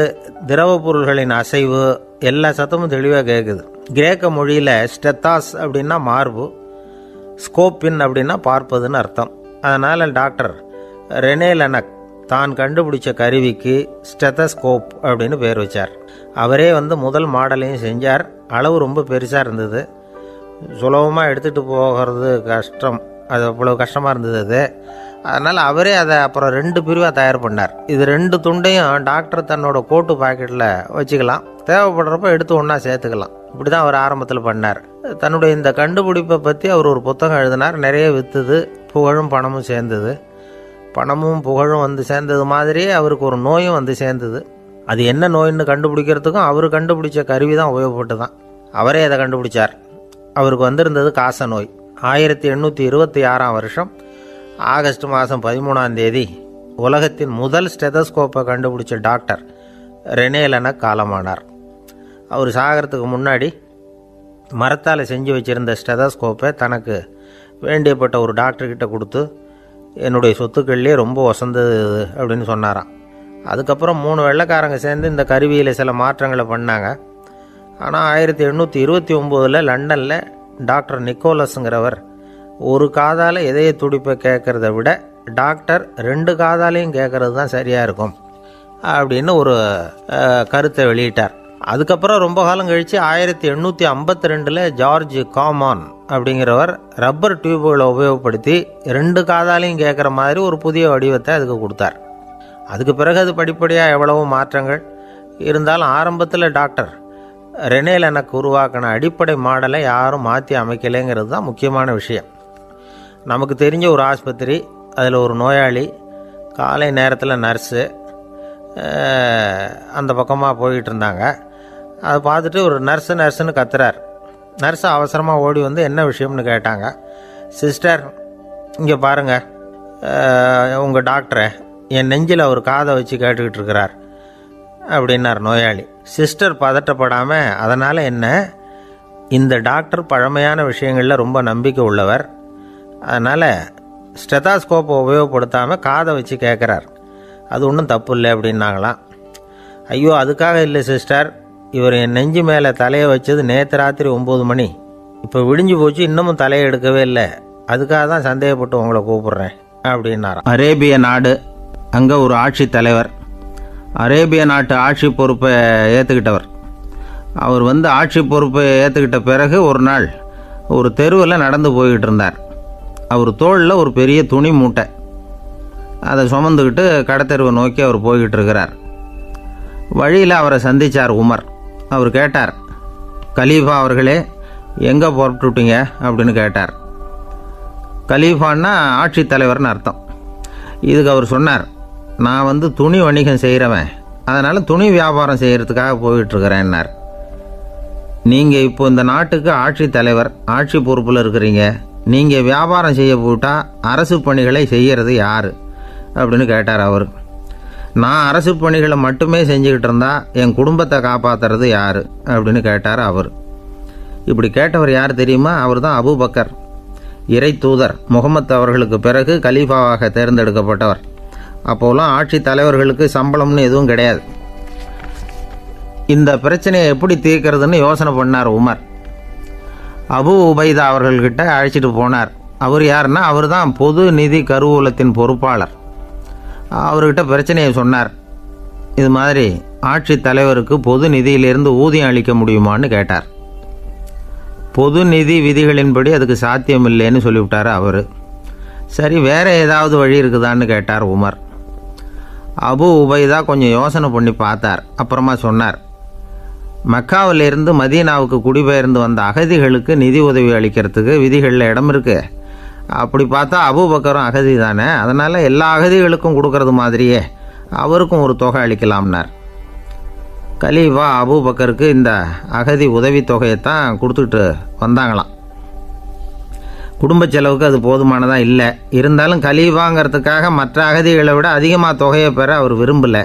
திரவ பொருள்களின் அசைவு, எல்லா சத்தமும் தெளிவாக கேட்குது. கிரேக்க மொழியில் ஸ்டெத்தாஸ் அப்படின்னா மார்பு, ஸ்கோப்பின் அப்படின்னா பார்ப்பதுன்னு அர்த்தம். அதனால் டாக்டர் ரெனே லெனக் தான் கண்டுபிடிச்ச கருவிக்கு ஸ்டெத்தஸ்கோப் அப்படின்னு பேர் வச்சார். அவரே முதல் மாடலையும் செஞ்சார். அளவு ரொம்ப பெருசாக இருந்தது, சுலபமாக எடுத்துகிட்டு போகிறது கஷ்டம், அது அவ்வளோ கஷ்டமாக இருந்தது அது. அதனால் அவரே அதை அப்புறம் 2 பிரிவாக தயார் பண்ணார். இது 2 துண்டையும் டாக்டர் தன்னோட கோட்டு பாக்கெட்டில் வச்சுக்கலாம், தேவைப்படுறப்ப எடுத்து ஒன்றா சேர்த்துக்கலாம். இப்படி தான் அவர் ஆரம்பத்தில் பண்ணார். தன்னுடைய இந்த கண்டுபிடிப்பை பற்றி அவர் ஒரு புத்தகம் எழுதினார். நிறைய விற்றுது, புகழும் பணமும் சேர்ந்தது. பணமும் புகழும் சேர்ந்தது மாதிரியே அவருக்கு ஒரு நோயும் சேர்ந்தது. அது என்ன நோயின்னு கண்டுபிடிக்கிறதுக்கும் அவர் கண்டுபிடிச்ச கருவி தான் உபயோகப்பட்டு தான். அவரே அதை கண்டுபிடிச்சார். அவருக்கு வந்திருந்தது காச நோய். 1826 வருஷம் ஆகஸ்ட் மாதம் 13 உலகத்தின் முதல் ஸ்டெதஸ்கோப்பை கண்டுபிடிச்ச டாக்டர் ரெனே லெனக் காலமானார். அவர் சாகிறதுக்கு முன்னாடி மரத்தால் செஞ்சு வச்சுருந்த ஸ்டெதஸ்கோப்பை தனக்கு வேண்டியப்பட்ட ஒரு டாக்டர்கிட்ட கொடுத்து, என்னுடைய சொத்துக்கள்லேயே ரொம்ப வசந்தது அப்படின்னு சொன்னாராம். அதுக்கப்புறம் 3 வெள்ளைக்காரங்க சேர்ந்து இந்த கருவியில் சில மாற்றங்களை பண்ணாங்க. ஆனால் 1829 லண்டனில் டாக்டர் நிக்கோலஸுங்கிறவர் ஒரு காதால் இதய துடிப்பை கேட்குறத விட டாக்டர் 2 காதாலையும் கேட்குறது தான் சரியாக இருக்கும் அப்படின்னு ஒரு கருத்தை வெளியிட்டார். அதுக்கப்புறம் ரொம்ப காலம் கழித்து 1852 ஜார்ஜ் காமான் அப்படிங்கிறவர் ரப்பர் டியூப்களை உபயோகப்படுத்தி 2 காதாலையும் கேட்குற மாதிரி ஒரு புதிய வடிவத்தை அதுக்கு கொடுத்தார். அதுக்கு பிறகு அது படிப்படியாக எவ்வளவோ மாற்றங்கள் இருந்தாலும் ஆரம்பத்தில் டாக்டர் ரெனே லெனக் உருவாக்கின அடிப்படை மாடலை யாரும் மாற்றி அமைக்கலைங்கிறது தான் முக்கியமான விஷயம். நமக்கு தெரிஞ்ச ஒரு ஆஸ்பத்திரி, அதில் ஒரு நோயாளி, காலை நேரத்தில் நர்ஸு அந்த பக்கமாக போயிட்டு இருந்தாங்க. அதை பார்த்துட்டு ஒரு நர்ஸுன்னு கத்துறார். நர்ஸு அவசரமாக ஓடி வந்து என்ன விஷயம்னு கேட்டாங்க. சிஸ்டர், இங்கே பாருங்கள், உங்கள் டாக்டரை என் நெஞ்சில் அவர் காதை வச்சு கேட்டுக்கிட்டு இருக்கிறார் அப்படின்னார் நோயாளி. சிஸ்டர் பதட்டப்படாமல், அதனால் என்ன, இந்த டாக்டர் பழமையான விஷயங்களில் ரொம்ப நம்பிக்கை உள்ளவர், அதனால் ஸ்டெதாஸ்கோப்பை உபயோகப்படுத்தாமல் காதை வச்சு கேட்குறார், அது ஒன்றும் தப்பு இல்லை அப்படின்னாங்களாம். ஐயோ, அதுக்காக இல்லை சிஸ்டர், இவர் என் நெஞ்சு மேலே தலையை வச்சது நேற்று ராத்திரி 9 மணி, இப்போ விடிஞ்சு போச்சு, இன்னமும் தலையை எடுக்கவே இல்லை, அதுக்காக தான் சந்தேகப்பட்டு உங்களை கூப்பிட்றேன் அப்படின்னாராம். அரேபிய நாடு, அங்கே ஒரு ஆட்சி தலைவர், அரேபிய நாட்டு ஆட்சி பொறுப்பை ஏற்றுக்கிட்டவர். அவர் வந்து ஆட்சி பொறுப்பை ஏற்றுக்கிட்ட பிறகு ஒரு நாள் ஒரு தெருவில் நடந்து போய்கிட்டு இருந்தார். அவர் தோளில் ஒரு பெரிய துணி மூட்டை, அதை சுமந்துக்கிட்டு கடத்தெருவை நோக்கி அவர் போய்கிட்டு இருக்கிறார். வழியில் அவரை சந்தித்தார் உமர். அவர் கேட்டார், கலீஃபா அவர்களே, எங்கே புறப்பட்டுட்டீங்க அப்படின்னு கேட்டார். கலீஃபான்னா ஆட்சித்தலைவர்னு அர்த்தம். இதுக்கு அவர் சொன்னார், நான் வந்து துணி வணிகம் செய்கிறவன், அதனால் துணி வியாபாரம் செய்கிறதுக்காக போயிட்டுருக்கிறேன்னார். நீங்கள் இப்போ இந்த நாட்டுக்கு ஆட்சித்தலைவர், ஆட்சி பொறுப்பில் இருக்கிறீங்க, நீங்கள் வியாபாரம் செய்ய போட்டால் அரசு பணிகளை செய்கிறது யார் அப்படின்னு கேட்டார் அவர். நான் அரசு பணிகளை மட்டுமே செஞ்சுக்கிட்டு இருந்தா என் குடும்பத்தை காப்பாற்றுறது யார் அப்படின்னு கேட்டார் அவர். இப்படி கேட்டவர் யார் தெரியுமா? அவர் தான் அபூபக்கர், இறை தூதர் முகமது அவர்களுக்கு பிறகு கலீஃபாவாக தேர்ந்தெடுக்கப்பட்டவர். அப்போலாம் ஆட்சி தலைவர்களுக்கு சம்பளம்னு எதுவும் கிடையாது. இந்த பிரச்சனையை எப்படி தீர்க்கிறதுன்னு யோசனை பண்ணார் உமர். அபு உபைதா அவர்கள்கிட்ட அழைச்சிட்டு போனார். அவர் யாருன்னா, அவர் தான் பொது நிதி கருவூலத்தின் பொறுப்பாளர். அவர்கிட்ட பிரச்சனையை சொன்னார். இது மாதிரி ஆட்சி தலைவருக்கு பொது நிதியிலிருந்து ஊதியம் அளிக்க முடியுமான்னு கேட்டார். பொது நிதி விதிகளின்படி அதுக்கு சாத்தியம் இல்லைன்னு சொல்லிவிட்டார் அவர். சரி, வேற ஏதாவது வழி இருக்குதான்னு கேட்டார் உமர். அபு உபைதா கொஞ்சம் யோசனை பண்ணி பார்த்தார். அப்புறமா சொன்னார், மக்காவிலிருந்து மதீனாவுக்கு குடிபெயர்ந்து வந்த அகதிகளுக்கு நிதி உதவி அளிக்கிறதுக்கு விதிகளில் இடம் இருக்கு. அப்படி பார்த்தா அபூபக்கரும் அகதி தானே, அதனால் எல்லா அகதிகளுக்கும் கொடுக்கறது மாதிரியே அவருக்கும் ஒரு தொகை அளிக்கலாம்னார். கலீஃபா அபூபக்கருக்கு இந்த அகதி உதவித்தொகையைத்தான் கொடுத்துட்டு வந்தாங்களாம். குடும்ப செலவுக்கு அது போதுமானதாக இல்லை. இருந்தாலும் கலீஃபாங்கிறதுக்காக மற்ற அகதிகளை விட அதிகமாக தொகையை பெற அவர் விரும்பலை.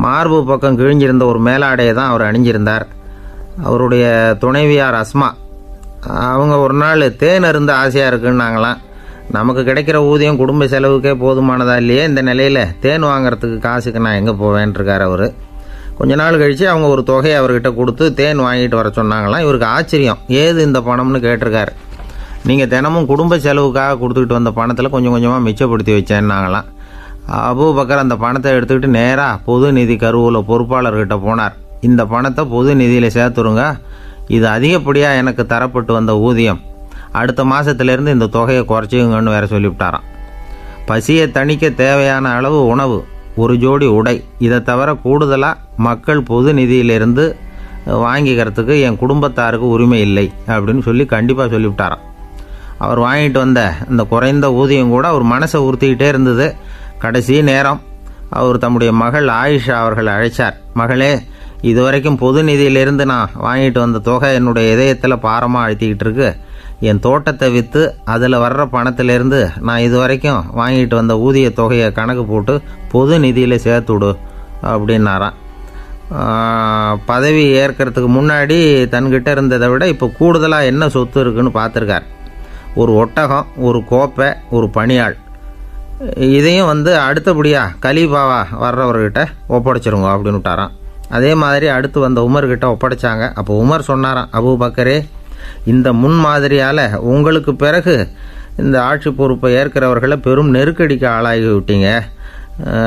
மார்பு பக்கம் கிழிஞ்சிருந்த ஒரு மேலாடையை தான் அவர் அணிஞ்சிருந்தார். அவருடைய துணைவியார் அஸ்மா, அவங்க ஒரு நாள் தேன் அருந்த ஆசையாக இருக்குன்னாங்களாம். நமக்கு கிடைக்கிற ஊதியம் குடும்ப செலவுக்கே போதுமானதா இல்லையே, இந்த நிலையில் தேன் வாங்கிறதுக்கு காசுக்கு நான் எங்கே போவேன்ருக்கார் அவர். கொஞ்ச நாள் கழித்து அவங்க ஒரு தொகையை அவர்கிட்ட கொடுத்து தேன் வாங்கிட்டு வர சொன்னாங்களாம். இவருக்கு ஆச்சரியம், ஏது இந்த பணம்னு கேட்டிருக்காரு. நீங்கள் தினமும் குடும்ப செலவுக்காக கொடுத்துக்கிட்டு வந்த பணத்தில் கொஞ்சம் கொஞ்சமாக மிச்சப்படுத்தி வச்சேன்னாங்களாம். அபூபக்கர் அந்த பணத்தை எடுத்துக்கிட்டு நேராக பொது நிதி கருவூல பொறுப்பாளர்கிட்ட போனார். இந்த பணத்தை பொது நிதியில் சேர்த்துருங்க, இது அதிகப்படியாக எனக்கு தரப்பட்டு வந்த ஊதியம், அடுத்த மாதத்துலேருந்து இந்த தொகையை குறைச்சிங்கன்னு வேற சொல்லிவிட்டாராம். பசியை தணிக்க தேவையான அளவு உணவு, ஒரு ஜோடி உடை, இதை தவிர கூடுதலாக மக்கள் பொது நிதியிலிருந்து வாங்கிக்கிறதுக்கு என் குடும்பத்தாருக்கு உரிமை இல்லை அப்படின்னு சொல்லி கண்டிப்பாக சொல்லிவிட்டாராம். அவர் வாங்கிட்டு வந்த இந்த குறைந்த ஊதியம் கூட அவர் மனசை உறுத்திக்கிட்டே இருந்தது. கடைசி நேரம் அவர் தம்முடைய மகள் ஆயிஷா அவர்களை அழைச்சார். மகளே, இதுவரைக்கும் பொது நிதியிலிருந்து நான் வாங்கிட்டு வந்த தொகை என்னுடைய இதயத்தில் பாரமாக அழுத்திக்கிட்டு இருக்கு. என் தோட்டத்தை விற்று அதில் வர்ற பணத்திலேருந்து நான் இதுவரைக்கும் வாங்கிட்டு வந்த ஊதிய தொகையை கணக்கு போட்டு பொது நிதியில் சேர்த்துடு அப்படின்னாராம். பதவி ஏற்கிறதுக்கு முன்னாடி தன்கிட்ட இருந்ததை விட இப்போ கூடுதலாக என்ன சொத்து இருக்குன்னு பார்த்துருக்கார். ஒரு ஒட்டகம், ஒரு கோப்பை, ஒரு பணியாள், இதையும் அடுத்தபடியாக கலீஃபாவா வர்றவர்கிட்ட ஒப்படைச்சிருங்க அப்படின்னு விட்டாராம். அதே மாதிரி அடுத்து வந்த உமர்கிட்ட ஒப்படைச்சாங்க. அப்போ உமர் சொன்னாராம், அபூபக்கரே, இந்த முன்மாதிரியால் உங்களுக்கு பிறகு இந்த ஆட்சி பொறுப்பை ஏற்கிறவர்களை பெரும் நெருக்கடிக்கு ஆளாகி விட்டீங்க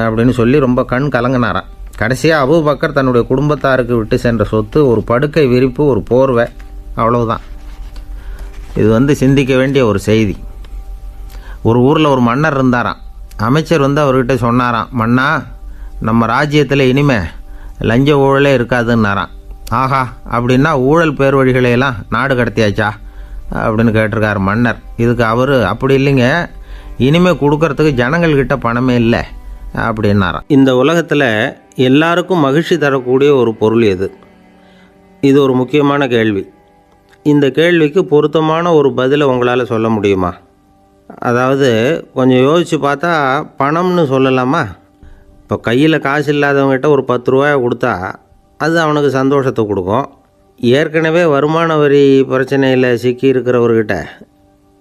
அப்படின்னு சொல்லி ரொம்ப கண் கலங்கினாராம். கடைசியாக அபூபக்கர் தன்னுடைய குடும்பத்தாருக்கு விட்டு சென்ற சொத்து ஒரு படுக்கை விரிப்பு, ஒரு போர்வை, அவ்வளவுதான். இது சிந்திக்க வேண்டிய ஒரு செய்தி. ஒரு ஊரில் ஒரு மன்னர் இருந்தாராம். அமைச்சர் அவர்கிட்ட சொன்னாராம், மன்னா, நம்ம ராஜ்யத்தில் இனிமே லஞ்ச ஊழலே இருக்காதுன்னாராம். ஆஹா, அப்படின்னா ஊழல் பேர் வழிகளையெல்லாம் நாடு கடத்தியாச்சா அப்படின்னு கேட்டிருக்கார் மன்னர். இதுக்கு அவர், அப்படி இல்லைங்க, இனிமேல் கொடுக்கறதுக்கு ஜனங்கள்கிட்ட பணமே இல்லை அப்படின்னாராம். இந்த உலகத்தில் எல்லாருக்கும் மகிழ்ச்சி தரக்கூடிய ஒரு பொருள் எது? இது ஒரு முக்கியமான கேள்வி. இந்த கேள்விக்கு பொருத்தமான ஒரு பதிலை உங்களால் சொல்ல முடியுமா? அதாவது கொஞ்சம் யோசித்து பார்த்தா பணம்னு சொல்லலாமா? இப்போ கையில் காசு இல்லாதவங்ககிட்ட ஒரு 10 ரூபாயை கொடுத்தா அது அவனுக்கு சந்தோஷத்தை கொடுக்கும். ஏற்கனவே வருமான வரி பிரச்சனையில் சிக்கி இருக்கிறவர்கிட்ட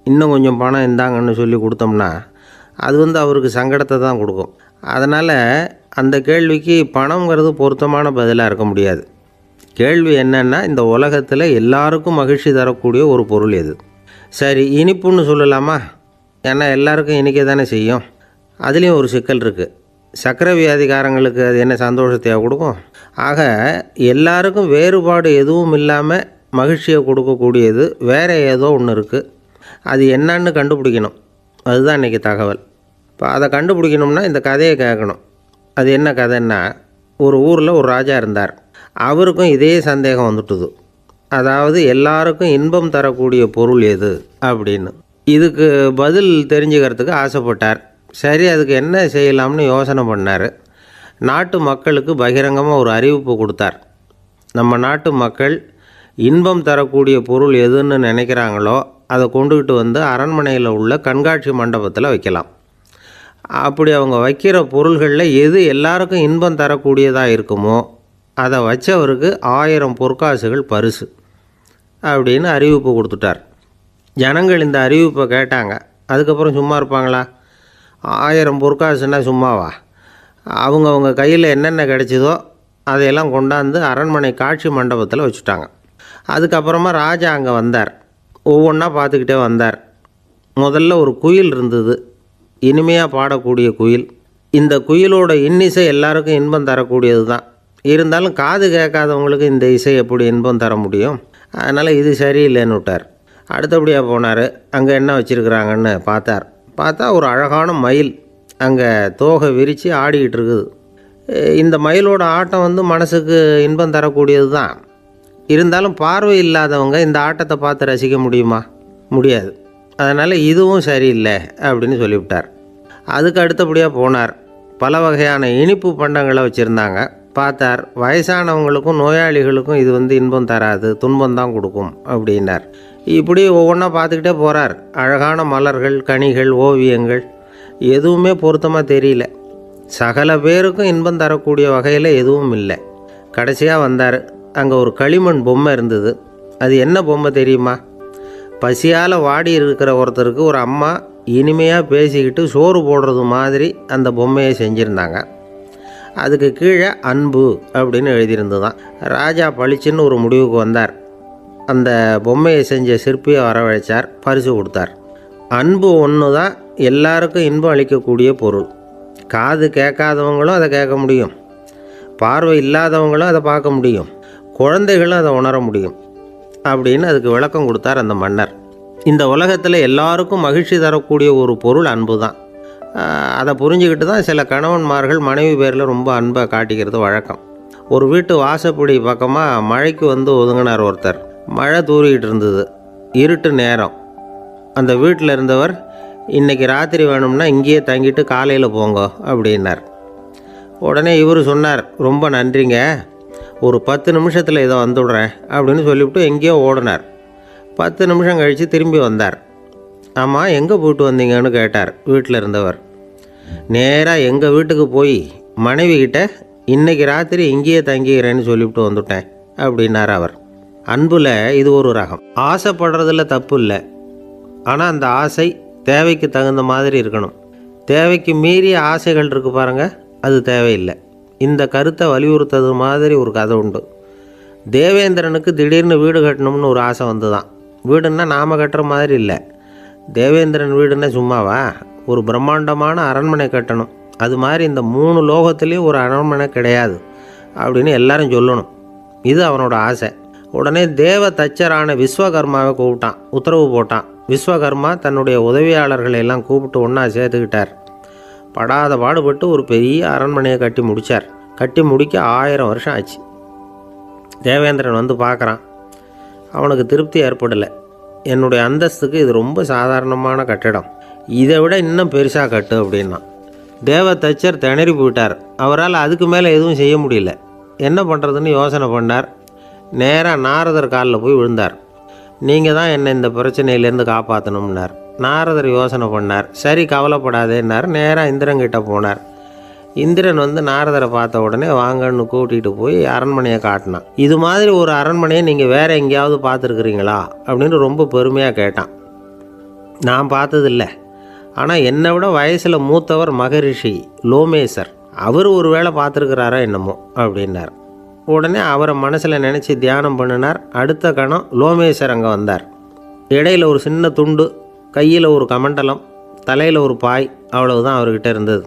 இன்னும் கொஞ்சம் பணம் இந்தாங்கன்னு சொல்லி கொடுத்தோம்னா அது அவருக்கு சங்கடத்தை தான் கொடுக்கும். அதனால் அந்த கேள்விக்கு பணங்கிறது பொருத்தமான பதிலாக இருக்க முடியாது. கேள்வி என்னென்னா, இந்த உலகத்தில் எல்லாருக்கும் மகிழ்ச்சி தரக்கூடிய ஒரு பொருள் எது? சரி, இனிப்புன்னு சொல்லலாமா? ஏன்னா எல்லாருக்கும் இனிக்க தானே செய்யும். அதுலேயும் ஒரு சிக்கல் இருக்குது. சர்க்கரை வியாதிக்காரங்களுக்கு அது என்ன சந்தோஷத்தையாக கொடுக்கும்? ஆக எல்லாருக்கும் வேறுபாடு எதுவும் இல்லாமல் மகிழ்ச்சியை கொடுக்கக்கூடியது வேறு ஏதோ ஒன்று இருக்குது. அது என்னன்னு கண்டுபிடிக்கணும். அதுதான் இன்றைக்கி தகவல். இப்போ அதை கண்டுபிடிக்கணும்னா இந்த கதையை கேட்கணும். அது என்ன கதைன்னா, ஒரு ஊரில் ஒரு ராஜா இருந்தார். அவருக்கும் இதே சந்தேகம் வந்துட்டுது. அதாவது எல்லாருக்கும் இன்பம் தரக்கூடிய பொருள் எது அப்படின்னு. இதுக்கு பதில் தெரிஞ்சுக்கிறதுக்கு ஆசைப்பட்டார். சரி, அதுக்கு என்ன செய்யலாம்னு யோசனை பண்ணார். நாட்டு மக்களுக்கு பகிரங்கமாக ஒரு அறிவிப்பு கொடுத்தார். நம்ம நாட்டு மக்கள் இன்பம் தரக்கூடிய பொருள் எதுன்னு நினைக்கிறாங்களோ அதை கொண்டுக்கிட்டு வந்து அரண்மனையில் உள்ள கண்காட்சி மண்டபத்தில் வைக்கலாம். அப்படி அவங்க வைக்கிற பொருள்களில் எது எல்லாருக்கும் இன்பம் தரக்கூடியதாக இருக்குமோ அதை வச்சவருக்கு 1000 பொற்காசுகள் பரிசு அப்படின்னு அறிவிப்பு கொடுத்துட்டார். ஜனங்கள் இந்த அறிவிப்பை கேட்டாங்க. அதுக்கப்புறம் சும்மா இருப்பாங்களா? 1000 பொற்காசுன்னா சும்மாவா? அவங்க கையில் என்னென்ன கிடைச்சதோ அதையெல்லாம் கொண்டாந்து அரண்மனை காட்சி மண்டபத்தில் வச்சுட்டாங்க. அதுக்கப்புறமா ராஜா அங்கே வந்தார். ஒவ்வொன்றா பார்த்துக்கிட்டே வந்தார். முதல்ல ஒரு குயில் இருந்தது, இனிமையாக பாடக்கூடிய குயில். இந்த குயிலோட இன்னிசை எல்லாருக்கும் இன்பம் தரக்கூடியது தான். இருந்தாலும் காது கேட்காதவங்களுக்கு இந்த இசை எப்படி இன்பம் தர முடியும்? அதனால் இது சரியில்லைன்னு விட்டார். அடுத்தபடியாக போனார். அங்கே என்ன வச்சுருக்குறாங்கன்னு பார்த்தா ஒரு அழகான மயில் அங்கே தோகை விரித்து ஆடிக்கிட்டு இருக்குது. இந்த மயிலோட ஆட்டம் மனசுக்கு இன்பம் தரக்கூடியது தான். இருந்தாலும் பார்வை இல்லாதவங்க இந்த ஆட்டத்தை பார்த்து ரசிக்க முடியுமா? முடியாது. அதனால் இதுவும் சரியில்லை அப்படின்னு சொல்லிவிட்டார். அதுக்கு அடுத்தபடியாக போனார். பல வகையான இனிப்பு பண்டங்களை வச்சுருந்தாங்க. பார்த்தார், வயசானவங்களுக்கும் நோயாளிகளுக்கும் இது இன்பம் தராது, துன்பம்தான் கொடுக்கும் அப்படின்னார். இப்படி ஒவ்வொன்றா பார்த்துக்கிட்டே போகிறார். அழகான மலர்கள், கனிகள், ஓவியங்கள் எதுவுமே பொருத்தமாக தெரியல. சகல பேருக்கும் இன்பம் தரக்கூடிய வகையில் எதுவும் இல்லை. கடைசியாக வந்தார். அங்கே ஒரு களிமண் பொம்மை இருந்தது. அது என்ன பொம்மை தெரியுமா? பசியால் வாடி இருக்கிற ஒருத்தருக்கு ஒரு அம்மா இனிமையாக பேசிக்கிட்டு சோறு போடுறது மாதிரி அந்த பொம்மையை செஞ்சுருந்தாங்க. அதுக்கு கீழே அன்பு அப்படின்னு எழுதியிருந்துதான். ராஜா பளிச்சுன்னு ஒரு முடிவுக்கு வந்தார். அந்த பொம்மையை செஞ்ச சிற்பியை வரவழைச்சார், பரிசு கொடுத்தார். அன்பு ஒன்று தான் எல்லாருக்கும் இன்பம் அளிக்கக்கூடிய பொருள். காது கேட்காதவங்களும் அதை கேட்க முடியும், பார்வை இல்லாதவங்களும் அதை பார்க்க முடியும், குழந்தைகளும் அதை உணர முடியும் அப்படின்னு அதுக்கு விளக்கம் கொடுத்தார் அந்த மன்னர். இந்த உலகத்தில் எல்லாருக்கும் மகிழ்ச்சி தரக்கூடிய ஒரு பொருள் அன்பு தான். அதை புரிஞ்சுக்கிட்டு தான் சில கணவன்மார்கள் மனைவி பேரில் ரொம்ப அன்பை காட்டிக்கிறது வழக்கம். ஒரு வீட்டு வாசப்படி பக்கமாக மழைக்கு ஒதுங்கினார் ஒருத்தர். மழை தூரிக்கிட்டு இருந்தது, இருட்டு நேரம். அந்த வீட்டில் இருந்தவர், இன்றைக்கி ராத்திரி வேணும்னா இங்கேயே தங்கிட்டு காலையில் போங்க அப்படின்னார். உடனே இவர் சொன்னார், ரொம்ப நன்றிங்க, ஒரு 10 நிமிஷத்தில் இதை வந்துவிடுறேன் அப்படின்னு சொல்லிவிட்டு எங்கேயோ ஓடினார். 10 நிமிஷம் கழித்து திரும்பி வந்தார். ஆமாம், எங்கே போயிட்டு வந்தீங்கன்னு கேட்டார் வீட்டில் இருந்தவர். நேராக எங்கள் வீட்டுக்கு போய் மனைவிக்கிட்ட இன்றைக்கி ராத்திரி இங்கேயே தங்கிக்கிறேன்னு சொல்லிவிட்டு வந்துவிட்டேன் அப்படின்னார் அவர். அன்பில் இது ஒரு ரகம். ஆசைப்படுறதில்ல தப்பு இல்லை, ஆனால் அந்த ஆசை தேவைக்கு தகுந்த மாதிரி இருக்கணும். தேவைக்கு மீறிய ஆசைகள் இருக்குது பாருங்கள், அது தேவையில்லை. இந்த கருத்தை வலியுறுத்தது மாதிரி ஒரு கதை உண்டு. தேவேந்திரனுக்கு திடீர்னு வீடு கட்டணும்னு ஒரு ஆசை வந்துதான். வீடுன்னா நாம் கட்டுற மாதிரி இல்லை. தேவேந்திரன் வீடுன்னா சும்மாவா? ஒரு பிரம்மாண்டமான அரண்மனை கட்டணும். அது மாதிரி இந்த 3 லோகத்துலேயும் ஒரு அரண்மனை கிடையாது அப்படின்னு எல்லாரும் சொல்லணும். இது அவனோட ஆசை. உடனே தேவ தச்சரான விஸ்வகர்மாவை கூப்பிட்டான், உத்தரவு போட்டான். விஸ்வகர்மா தன்னுடைய உதவியாளர்களை எல்லாம் கூப்பிட்டு ஒன்றா சேர்த்துக்கிட்டார். படாத பாடுபட்டு ஒரு பெரிய அரண்மனையை கட்டி முடித்தார். கட்டி முடிக்க 1000 வருஷம் ஆச்சு. தேவேந்திரன் பார்க்குறான். அவனுக்கு திருப்தி ஏற்படலை. என்னுடைய அந்தஸ்துக்கு இது ரொம்ப சாதாரணமான கட்டிடம், இதை விட இன்னும் பெருசாக கட்டு அப்படின்னா. தேவ தச்சர் திணறி போயிட்டார். அவரால் அதுக்கு மேலே எதுவும் செய்ய முடியல. என்ன பண்ணுறதுன்னு யோசனை பண்ணார். நேராக நாரதர் காலில் போய் விழுந்தார். நீங்கள் தான் என்னை இந்த பிரச்சனையிலேருந்து காப்பாற்றணும்னார். நாரதர் யோசனை பண்ணார். சரி கவலைப்படாதேன்னார். நேராக இந்திரன்கிட்ட போனார். இந்திரன் வந்து நாரதரை பார்த்த உடனே வாங்கன்னு கூட்டிகிட்டு போய் அரண்மனையை காட்டினான். இது மாதிரி ஒரு அரண்மனையை நீங்கள் வேறு எங்கேயாவது பார்த்துருக்குறீங்களா அப்படின்னு ரொம்ப பெருமையாக கேட்டான். நான் பார்த்ததில்ல, ஆனால் என்னை விட வயசில் மூத்தவர் மகரிஷி லோமேசர், அவர் ஒரு வேளை பார்த்துருக்கிறாரோ என்னமோ அப்படின்னார். உடனே அவரை மனசில் நினச்சி தியானம் பண்ணினார். அடுத்த கணம் லோமேசர் அங்கே வந்தார். இடையில் ஒரு சின்ன துண்டு, கையில் ஒரு கமண்டலம், தலையில் ஒரு பாய், அவ்வளவுதான் அவர்கிட்ட இருந்தது.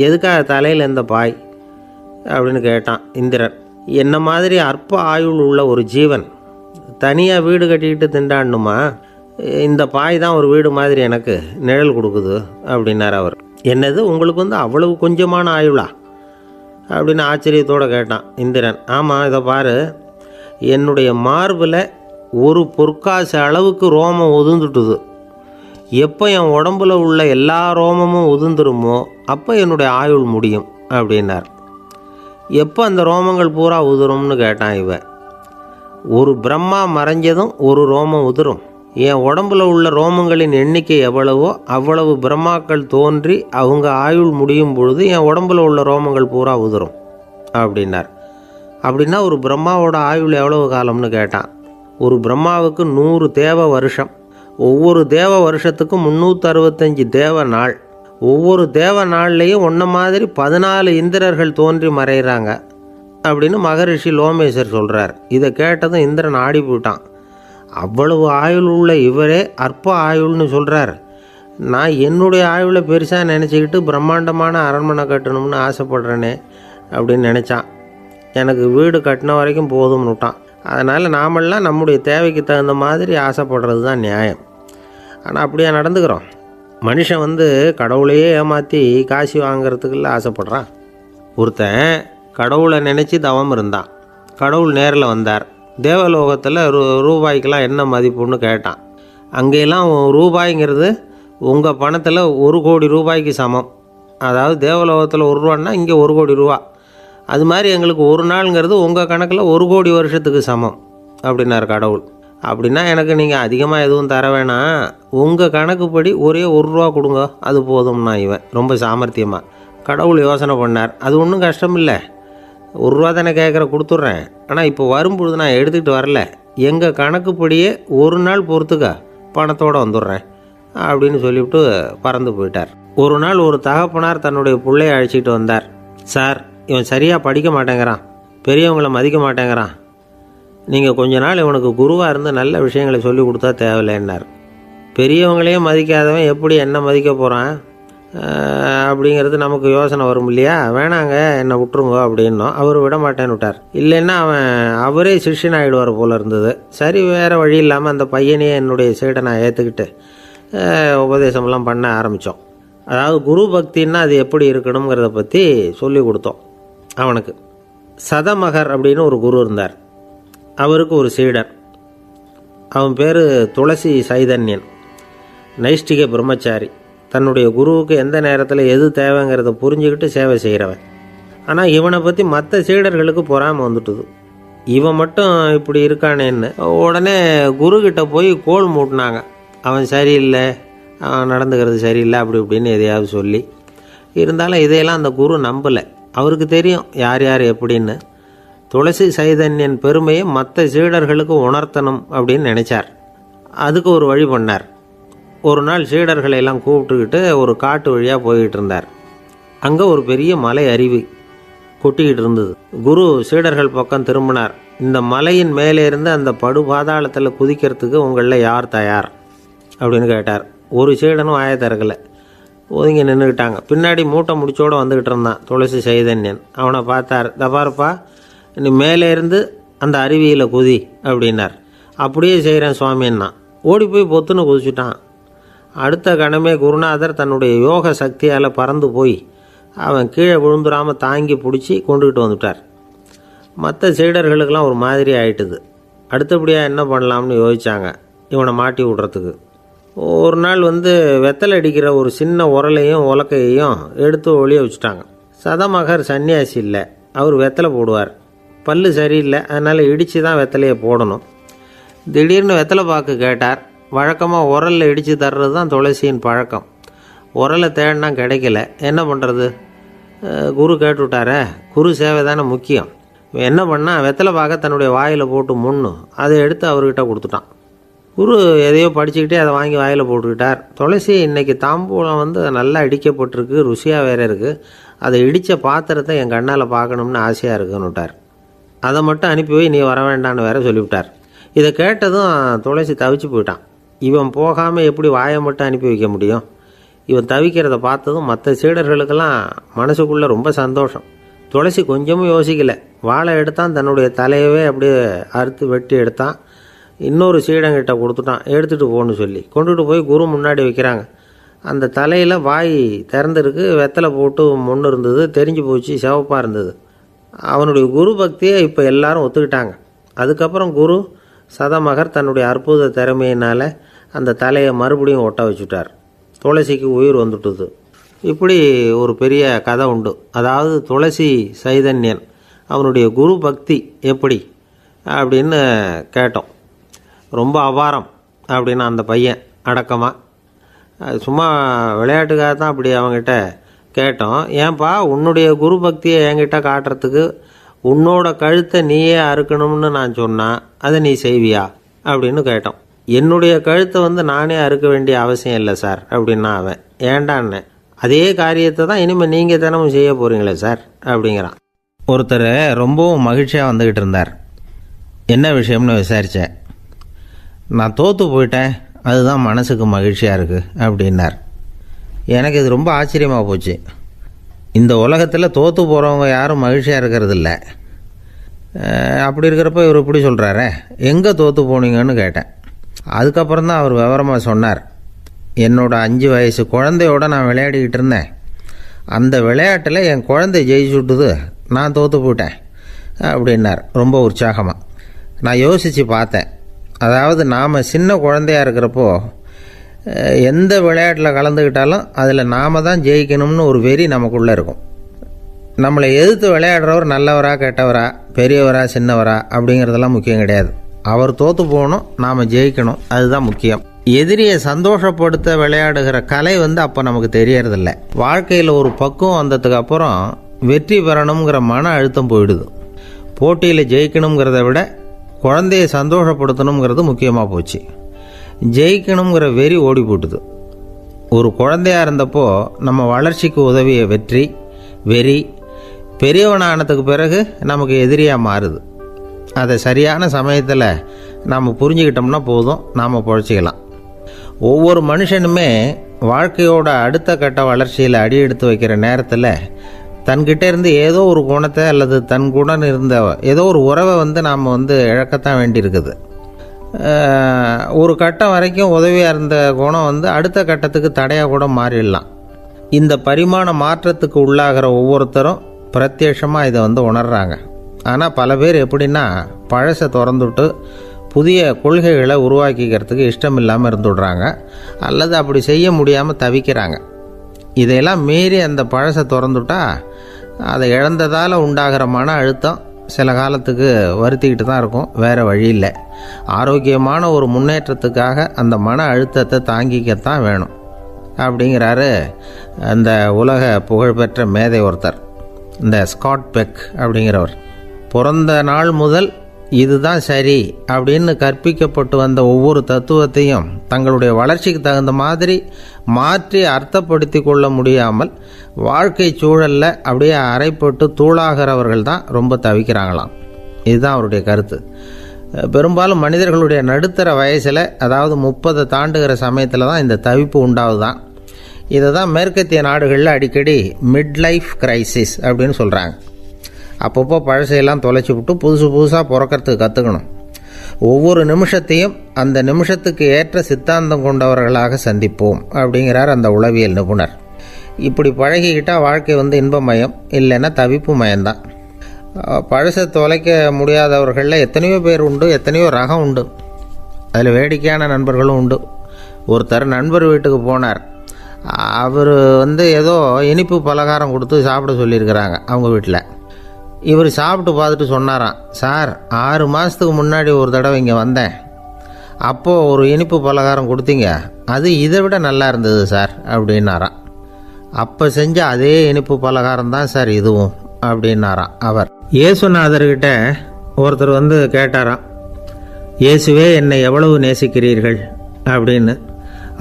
எதுக்காக தலையில் எந்த பாய் அப்படின்னு கேட்டான் இந்திரன். என்ன மாதிரி அற்ப ஆயுள் உள்ள ஒரு ஜீவன் தனியாக வீடு கட்டிக்கிட்டு திண்டாடணுமா? இந்த பாய் தான் ஒரு வீடு மாதிரி எனக்கு நிழல் கொடுக்குது அப்படின்னார் அவர். என்னது, உங்களுக்கு வந்து அவ்வளவு கொஞ்சமான ஆயுளா அப்படின்னு ஆச்சரியத்தோடு கேட்டான் இந்திரன். ஆமாம், இதை பாரு, என்னுடைய மார்பில் ஒரு பொற்காசு அளவுக்கு ரோமம் உதிர்ந்துட்டுது. எப்போ என் உடம்புல உள்ள எல்லா ரோமமும் உதிர்ந்துருமோ அப்போ என்னுடைய ஆயுள் முடியும் அப்படின்னார். எப்போ அந்த ரோமங்கள் பூரா உதிரும்னு கேட்டான் இவன். ஒரு பிரம்மா மறைஞ்சதும் ஒரு ரோமம் உதிரும். என் உடம்புல உள்ள ரோமங்களின் எண்ணிக்கை எவ்வளவோ அவ்வளவு பிரம்மாக்கள் தோன்றி அவங்க ஆயுள் முடியும் பொழுது என் உடம்புல உள்ள ரோமங்கள் பூரா உதிரும் அப்படின்னார். அப்படின்னா ஒரு பிரம்மாவோட ஆயுள் எவ்வளவு காலம்னு கேட்டான். ஒரு பிரம்மாவுக்கு 100 தேவ வருஷம். ஒவ்வொரு தேவ வருஷத்துக்கும் 365 தேவ நாள். ஒவ்வொரு தேவ நாள்லேயும் ஒன்றை மாதிரி 14 இந்திரர்கள் தோன்றி மறைகிறாங்க அப்படின்னு மகரிஷி லோமேசர் சொல்கிறார். இதை கேட்டதும் இந்திரன் ஆடி போயிட்டான். அவ்வளவு ஆயுள் உள்ள இவரே அற்ப ஆயுள்னு சொல்கிறார். நான் என்னுடைய ஆயுளை பெருசாக நினச்சிக்கிட்டு பிரம்மாண்டமான அரண்மனை கட்டணும்னு ஆசைப்படுறேனே அப்படின்னு நினச்சான். எனக்கு வீடு கட்டின வரைக்கும் போதும்னு விட்டான். அதனால் நாமெல்லாம் நம்முடைய தேவைக்கு தகுந்த மாதிரி ஆசைப்படுறது தான் நியாயம். ஆனால் அப்படியே நடந்துக்கிறோம். மனுஷன் வந்து கடவுளையே ஏமாற்றி காசு வாங்கிறதுக்குள்ள ஆசைப்படுறான். ஒருத்தன் கடவுளை நினச்சி தவம் இருந்தான். கடவுள் நேரில் வந்தார். தேவலோகத்தில் ரூபாய்க்கெல்லாம் என்ன மதிப்புன்னு கேட்டான். அங்கெல்லாம் ரூபாய்ங்கிறது உங்கள் பணத்தில் 1 கோடி ரூபாய்க்கு சமம். அதாவது தேவலோகத்தில் 1 ரூபான்னா இங்கே 1 கோடி ரூபா. அது மாதிரி எங்களுக்கு ஒரு நாளுங்கிறது உங்கள் கணக்கில் 1 கோடி வருஷத்துக்கு சமம் அப்படின்னார் கடவுள். அப்படின்னா எனக்கு நீங்கள் அதிகமாக எதுவும் தர வேணாம், உங்கள் கணக்குப்படி ஒரே 1 ரூபா கொடுங்க, அது போதும்னா இவன் ரொம்ப சாமர்த்தியமாக. கடவுள் யோசனை பண்ணார். அது ஒன்றும் கஷ்டம் இல்லை, 1 ரூபா தானே கேட்குற, கொடுத்துட்றேன். ஆனால் இப்போ வரும்பொழுது நான் எடுத்துக்கிட்டு வரல, எங்கள் கணக்குப்படியே 1 நாள் பொறுத்துக்க பணத்தோடு வந்துடுறேன் அப்படின்னு சொல்லிவிட்டு பறந்து போயிட்டார். ஒரு நாள் ஒரு தகப்பனார் தன்னுடைய பிள்ளையை அழைச்சிட்டு வந்தார். சார், இவன் சரியாக படிக்க மாட்டேங்கிறான், பெரியவங்களை மதிக்க மாட்டேங்கிறான், நீங்கள் கொஞ்ச நாள் இவனுக்கு குருவாக இருந்து நல்ல விஷயங்களை சொல்லி கொடுத்தா தேவையில்லைன்னார். பெரியவங்களையே மதிக்காதவன் எப்படி என்ன மதிக்க போகிறான் அப்படிங்கிறது நமக்கு யோசனை வரும் இல்லையா? வேணாங்க, என்னை விட்டுருங்க அப்படின்னோம். அவர் விட மாட்டேன்னு விட்டார். இல்லைன்னா அவரே சிஷ்யன் ஆகிடுவார் போல இருந்தது. சரி, வேறு வழி இல்லாமல் அந்த பையனையே என்னுடைய சீடை நான் ஏற்றுக்கிட்டு உபதேசமெல்லாம் பண்ண ஆரம்பித்தோம். அதாவது குரு பக்தின்னா அது எப்படி இருக்கணுங்கிறத பற்றி சொல்லி கொடுத்தோம் அவனுக்கு. சதமகர் அப்படின்னு ஒரு குரு இருந்தார். அவருக்கு ஒரு சீடர். அவன் பேர் துளசி சைதன்யன். நைஷ்டிக பிரம்மச்சாரி. தன்னுடைய குருவுக்கு எந்த நேரத்தில் எது தேவைங்கிறத புரிஞ்சுக்கிட்டு சேவை செய்கிறவன். ஆனால் இவனை பற்றி மற்ற சீடர்களுக்கு பொறாமல் வந்துட்டுது. இவன் மட்டும் இப்படி இருக்கானேன்னு உடனே குருக்கிட்ட போய் கோல் மூட்டினாங்க. அவன் சரியில்லை, அவன் நடந்துக்கிறது சரியில்லை, அப்படி இப்படின்னு எதையாவது சொல்லி. இருந்தாலும் இதையெல்லாம் அந்த குரு நம்பலை. அவருக்கு தெரியும் யார் யார் எப்படின்னு. துளசி சைதன்யன் பெருமையை மற்ற சீடர்களுக்கு உணர்த்தணும் அப்படின்னு நினச்சார். அதுக்கு ஒரு வழி பண்ணார். ஒரு நாள் சீடர்களை எல்லாம் கூப்பிட்டுக்கிட்டு ஒரு காட்டு வழியாக போய்கிட்டு இருந்தார். அங்கே ஒரு பெரிய மலை அருவி கொட்டிக்கிட்டு இருந்தது. குரு சீடர்கள் பக்கம் திரும்பினார். இந்த மலையின் மேலே இருந்து அந்த படு பாதாளத்தில் குதிக்கிறதுக்கு உங்களில் யார் தயார் அப்படின்னு கேட்டார். ஒரு சீடனும் ஆய திறக்கலை, ஒதுங்கி நின்றுக்கிட்டாங்க. பின்னாடி மூட்டை முடிச்சோடு வந்துக்கிட்டு இருந்தான் துளசி சைதன்யன். அவனை பார்த்தார். தபாருப்பா, நீ மேலே இருந்து அந்த அருவியில் குதி அப்படின்னார். அப்படியே செய்கிறேன் சுவாமின்னா ஓடி போய் பொத்துன்னு குதிச்சுட்டான். அடுத்த கணமே குருநாதர் தன்னுடைய யோக சக்தியால் பறந்து போய் அவன் கீழே விழுந்துடாமல் தாங்கி பிடிச்சி கொண்டுக்கிட்டு வந்துட்டார். மற்ற சீடர்களுக்கெல்லாம் ஒரு மாதிரி ஆயிட்டுது. அடுத்தபடியாக என்ன பண்ணலாம்னு யோசித்தாங்க இவனை மாட்டி விடுறதுக்கு. ஒரு நாள் வெத்தலை அடிக்கிற ஒரு சின்ன உரலையும் உலக்கையையும் எடுத்து ஒளிய வச்சுட்டாங்க. சதமகர் சன்னியாசி இல்லை, அவர் வெத்தலை போடுவார். பல்லு சரியில்லை, அதனால் இடித்து தான் வெத்தலையை போடணும். திடீர்னு வெத்தலை பாக்கு கேட்டார். வழக்கமாக உரலில் இடித்து தர்றது தான் துளசியின் பழக்கம். உரலை தேடினா கிடைக்கல, என்ன பண்ணுறது? குரு கேட்டுவிட்டாரே, குரு சேவை தானே முக்கியம். என்ன பண்ணால் வெத்தலை பாக்க தன்னுடைய வாயில் போட்டு முன்னு அதை எடுத்து அவர்கிட்ட கொடுத்துட்டான். குரு எதையோ படிச்சுக்கிட்டே அதை வாங்கி வாயில் போட்டுக்கிட்டார். துளசி இன்றைக்கி தாம்பூலம் நல்லா இடிக்கப்பட்டிருக்கு, ருசியாக வேறு இருக்குது, அதை இடித்த பாத்திரத்தை என் கண்ணால் பார்க்கணும்னு ஆசையாக இருக்குன்னு விட்டார். அதை மட்டும் அனுப்பி போய் நீ வர வேண்டான்னு வேற சொல்லிவிட்டார். இதை கேட்டதும் துளசி தவிச்சு போயிட்டான். இவன் போகாமல் எப்படி வாயை மட்டும் அனுப்பி வைக்க முடியும்? இவன் தவிக்கிறத பார்த்ததும் மற்ற சீடர்களுக்கெல்லாம் மனசுக்குள்ளே ரொம்ப சந்தோஷம். துளசி கொஞ்சமும் யோசிக்கலை, வாழை எடுத்தான், தன்னுடைய தலையவே அப்படியே அறுத்து வெட்டி எடுத்தான். இன்னொரு சீடங்கிட்ட கொடுத்துட்டான், எடுத்துகிட்டு போகணுன்னு சொல்லி கொண்டுட்டு போய் குரு முன்னாடி வைக்கிறாங்க. அந்த தலையில் வாய் திறந்துருக்கு, வெத்தலை போட்டு முன்னு இருந்தது, தெரிஞ்சு போச்சு, சிவப்பாக இருந்தது. அவனுடைய குரு பக்தியை இப்போ எல்லாரும் ஒத்துக்கிட்டாங்க. அதுக்கப்புறம் குரு சதமகர் தன்னுடைய அற்புத திறமையினால் அந்த தலையை மறுபடியும் ஒட்ட வச்சுட்டார். துளசிக்கு உயிர் வந்துட்டுது. இப்படி ஒரு பெரிய கதை உண்டு. அதாவது துளசி சைதன்யன் அவனுடைய குரு பக்தி எப்படி அப்படின்னு கேட்டோம். ரொம்ப அபாரம் அப்படின்னு அந்த பையன் அடக்கமாக, சும்மா விளையாட்டுக்காக தான் அப்படி அவங்ககிட்ட கேட்டோம். ஏன்பா உன்னுடைய குரு பக்தியை என்கிட்ட காட்டுறதுக்கு உன்னோட கழுத்தை நீயே அறுக்கணும்னு நான் சொன்னால் அதை நீ செய்வியா அப்படின்னு கேட்டோம். என்னுடைய கழுத்தை நானே அறுக்க வேண்டிய அவசியம் இல்லை சார் அப்படின்னா அவன். ஏண்டான்னு, அதே காரியத்தை தான் இனிமேல் நீங்கள் தினமும் செய்ய போகிறீங்களே சார் அப்படிங்கிறான். ஒருத்தர் ரொம்பவும் மகிழ்ச்சியாக வந்துக்கிட்டு இருந்தார். என்ன விஷயம்னு விசாரித்தேன். நான் தோற்று போயிட்டேன், அதுதான் மனசுக்கு மகிழ்ச்சியாக இருக்குது அப்படின்னார். எனக்கு இது ரொம்ப ஆச்சரியமாக போச்சு. இந்த உலகத்தில் தோற்று போகிறவங்க யாரும் மகிழ்ச்சியாக இருக்கிறதில்ல. அப்படி இருக்கிறப்ப இவர் இப்படி சொல்கிறாரே, எங்கே தோற்று போனீங்கன்னு கேட்டேன். அதுக்கப்புறம் தான் அவர் விவரமாக சொன்னார். என்னோட 5 வயசு குழந்தையோடு நான் விளையாடிக்கிட்டு இருந்தேன். அந்த விளையாட்டில் என் குழந்தை ஜெயிச்சு விட்டுது, நான் தோற்று போயிட்டேன் அப்படின்னார் ரொம்ப உற்சாகமாக. நான் யோசித்து பார்த்தேன். அதாவது நாம் சின்ன குழந்தையாக இருக்கிறப்போ எந்த விளையாட்டில் கலந்துக்கிட்டாலும் அதில் நாம் தான் ஜெயிக்கணும்னு ஒரு வெறி நமக்குள்ளே இருக்கும். நம்மளை எதிர்த்து விளையாடுறவர் நல்லவரா கெட்டவரா, பெரியவரா சின்னவரா அப்படிங்கிறதெல்லாம் முக்கியம் கிடையாது. அவர் தோற்று போகணும், நாம் ஜெயிக்கணும், அதுதான் முக்கியம். எதிரியை சந்தோஷப்படுத்த விளையாடுகிற கலை அப்போ நமக்கு தெரியறதில்ல. வாழ்க்கையில் ஒரு பக்குவம் வந்ததுக்கு அப்புறம் வெற்றி பெறணுங்கிற மன அழுத்தம் போயிடுது. போட்டியில் ஜெயிக்கணுங்கிறத விட குழந்தையை சந்தோஷப்படுத்தணுங்கிறது முக்கியமாக போச்சு. ஜெயிக்கணுங்கிற வெறி ஓடி போட்டுது. ஒரு குழந்தையாக இருந்தப்போ நம்ம வளர்ச்சிக்கு உதவிய வெறி பெரியவனானதுக்கு பிறகு நமக்கு எதிரியாக மாறுது. அதை சரியான சமயத்தில் நாம் புரிஞ்சுக்கிட்டோம்னா போதும், நாம் பொழைச்சிக்கலாம். ஒவ்வொரு மனுஷனுமே வாழ்க்கையோட அடுத்த கட்ட வளர்ச்சியில் அடி எடுத்து வைக்கிற நேரத்தில் தன்கிட்ட இருந்து ஏதோ ஒரு குணத்தை அல்லது தன் குணம் இருந்த ஏதோ ஒரு உறவை நாம் இழக்கத்தான் வேண்டியிருக்குது. ஒரு கட்டம் வரைக்கும் உதவியாக இருந்த குணம் அடுத்த கட்டத்துக்கு தடையாக கூட மாறிடலாம். இந்த பரிமாண மாற்றத்துக்கு உள்ளாகிற ஒவ்வொருத்தரும் பிரத்யட்சமாக இதை உணர்றாங்க. ஆனால் பல பேர் எப்படின்னா பழசை திறந்துவிட்டு புதிய கொள்கைகளை உருவாக்கிக்கிறதுக்கு இஷ்டம் இல்லாமல் இருந்துடுறாங்க, அல்லது அப்படி செய்ய முடியாமல் தவிக்கிறாங்க. இதையெல்லாம் மீறி அந்த பழசை திறந்துட்டா அதை இழந்ததால் உண்டாகிற மன அழுத்தம் சில காலத்துக்கு வருத்திக்கிட்டு தான் இருக்கும், வேறு வழி இல்லை. ஆரோக்கியமான ஒரு முன்னேற்றத்துக்காக அந்த மன அழுத்தத்தை தாங்கிக்கத்தான் வேணும் அப்படிங்கிறாரு அந்த உலக புகழ்பெற்ற மேதை ஒருத்தர், இந்த ஸ்காட் பெக் அப்படிங்கிறவர். பிறந்த நாள் முதல் இதுதான் சரி அப்படின்னு கற்பிக்கப்பட்டு வந்த ஒவ்வொரு தத்துவத்தையும் தங்களுடைய வளர்ச்சிக்கு தகுந்த மாதிரி மாற்றி அர்த்தப்படுத்தி கொள்ள முடியாமல் வாழ்க்கை சூழலில் அப்படியே அரைப்பட்டு தூளாகிறவர்கள் தான் ரொம்ப தவிக்கிறாங்களாம். இதுதான் அவருடைய கருத்து. பெரும்பாலும் மனிதர்களுடைய நடுத்தர வயசில், அதாவது 30 தாண்டுகிற சமயத்தில் தான் இந்த தவிப்பு உண்டாகுதான். இதை தான் மேற்கத்திய நாடுகளில் அடிக்கடி மிட் லைஃப் கிரைசிஸ் அப்படின்னு சொல்கிறாங்க. அப்பப்போ பழசையெல்லாம் தொலைச்சி விட்டு புதுசாக பிறக்கிறதுக்கு கற்றுக்கணும். ஒவ்வொரு நிமிஷத்தையும் அந்த நிமிஷத்துக்கு ஏற்ற சித்தாந்தம் கொண்டவர்களாக சந்திப்போம் அப்படிங்கிறார் அந்த உளவியல் நிபுணர். இப்படி பழகிக்கிட்டால் வாழ்க்கை இன்பமயம், இல்லைன்னா தவிப்பு மயம்தான். பழசை தொலைக்க முடியாதவர்களில் எத்தனையோ பேர் உண்டு, எத்தனையோ ரகம் உண்டு. அதில் வேடிக்கையான நண்பர்களும் உண்டு. ஒருத்தர் நண்பர் வீட்டுக்கு போனார். அவர் ஏதோ இனிப்பு பலகாரம் கொடுத்து சாப்பிட சொல்லியிருக்கிறாங்க அவங்க வீட்டில். இவர் சாப்பிட்டு பார்த்துட்டு சொன்னாராம், சார் 6 மாதத்துக்கு முன்னாடி ஒரு தடவை இங்கே வந்தேன், அப்போது ஒரு இனிப்பு பலகாரம் கொடுத்தீங்க, அது இதை விட நல்லா இருந்தது சார் அப்படின்னாராம். அப்போ செஞ்ச அதே இனிப்பு பலகாரம் தான் சார் இதுவும் அப்படின்னாராம் அவர். இயேசுநாதர்கிட்ட ஒருத்தர் வந்து கேட்டாராம், இயேசுவே என்னை எவ்வளவு நேசிக்கிறீர்கள் அப்படின்னு.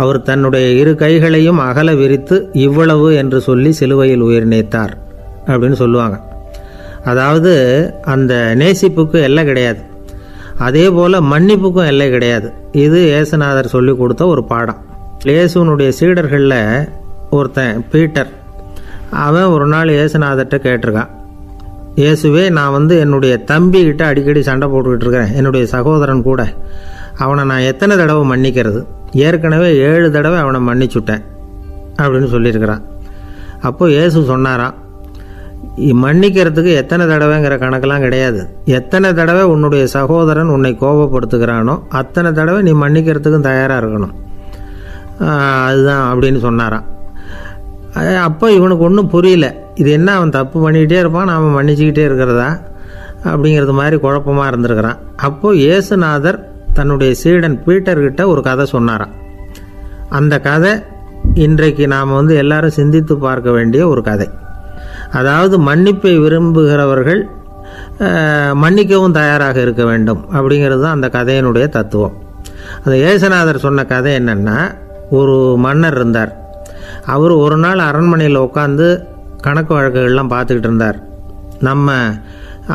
அவர் தன்னுடைய 2 கைகளையும் அகல விரித்து இவ்வளவு என்று சொல்லி சிலுவையில் உயிர் நீத்தார் அப்படின்னு சொல்லுவாங்க. அதாவது அந்த நேசிப்புக்கு எல்லை கிடையாது, அதே போல் மன்னிப்புக்கும் எல்லை கிடையாது. இது இயேசுநாதர் சொல்லி கொடுத்த ஒரு பாடம். இயேசுனுடைய சீடர்களில் ஒருத்தன் பீட்டர், அவன் ஒரு நாள் இயேசுநாதர்கிட்ட கேட்டிருக்கான், இயேசுவே நான் வந்து என்னுடைய தம்பிக்கிட்ட அடிக்கடி சண்டை போட்டுக்கிட்டு இருக்கிறேன், என்னுடைய சகோதரன் கூட, அவனை நான் எத்தனை தடவை மன்னிக்கிறது? ஏற்கனவே 7 தடவை அவனை மன்னிச்சுட்டேன் அப்படின்னு சொல்லியிருக்கிறான். அப்போது இயேசு சொன்னாராம், மன்னிக்கிறதுக்கு எத்தனை தடவைங்கிற கணக்கெல்லாம் கிடையாது, எத்தனை தடவை உன்னுடைய சகோதரன் உன்னை கோபப்படுத்துகிறானோ அத்தனை தடவை நீ மன்னிக்கிறதுக்கும் தயாராக இருக்கணும், அதுதான் அப்படின்னு சொன்னாராம். அப்போ இவனுக்கு ஒன்றும் புரியல, இது என்ன அவன் தப்பு பண்ணிக்கிட்டே இருப்பான், நாம் மன்னிச்சுக்கிட்டே இருக்கிறதா அப்படிங்கிறது மாதிரி குழப்பமாக இருந்திருக்கிறான். அப்போது இயேசுநாதர் தன்னுடைய சீடன் பீட்டர்கிட்ட ஒரு கதை சொன்னாராம். அந்த கதை இன்றைக்கு நாம் வந்து எல்லாரும் சிந்தித்து பார்க்க வேண்டிய ஒரு கதை. அதாவது மன்னிப்பை விரும்புகிறவர்கள் மன்னிக்கவும் தயாராக இருக்க வேண்டும் அப்படிங்கிறது தான் அந்த கதையினுடைய தத்துவம். அந்த இயேசுநாதர் சொன்ன கதை என்னென்னா, ஒரு மன்னர் இருந்தார். அவர் ஒரு நாள் அரண்மனையில் உட்காந்து கணக்கு வழக்குகள்லாம் பார்த்துக்கிட்டு இருந்தார். நம்ம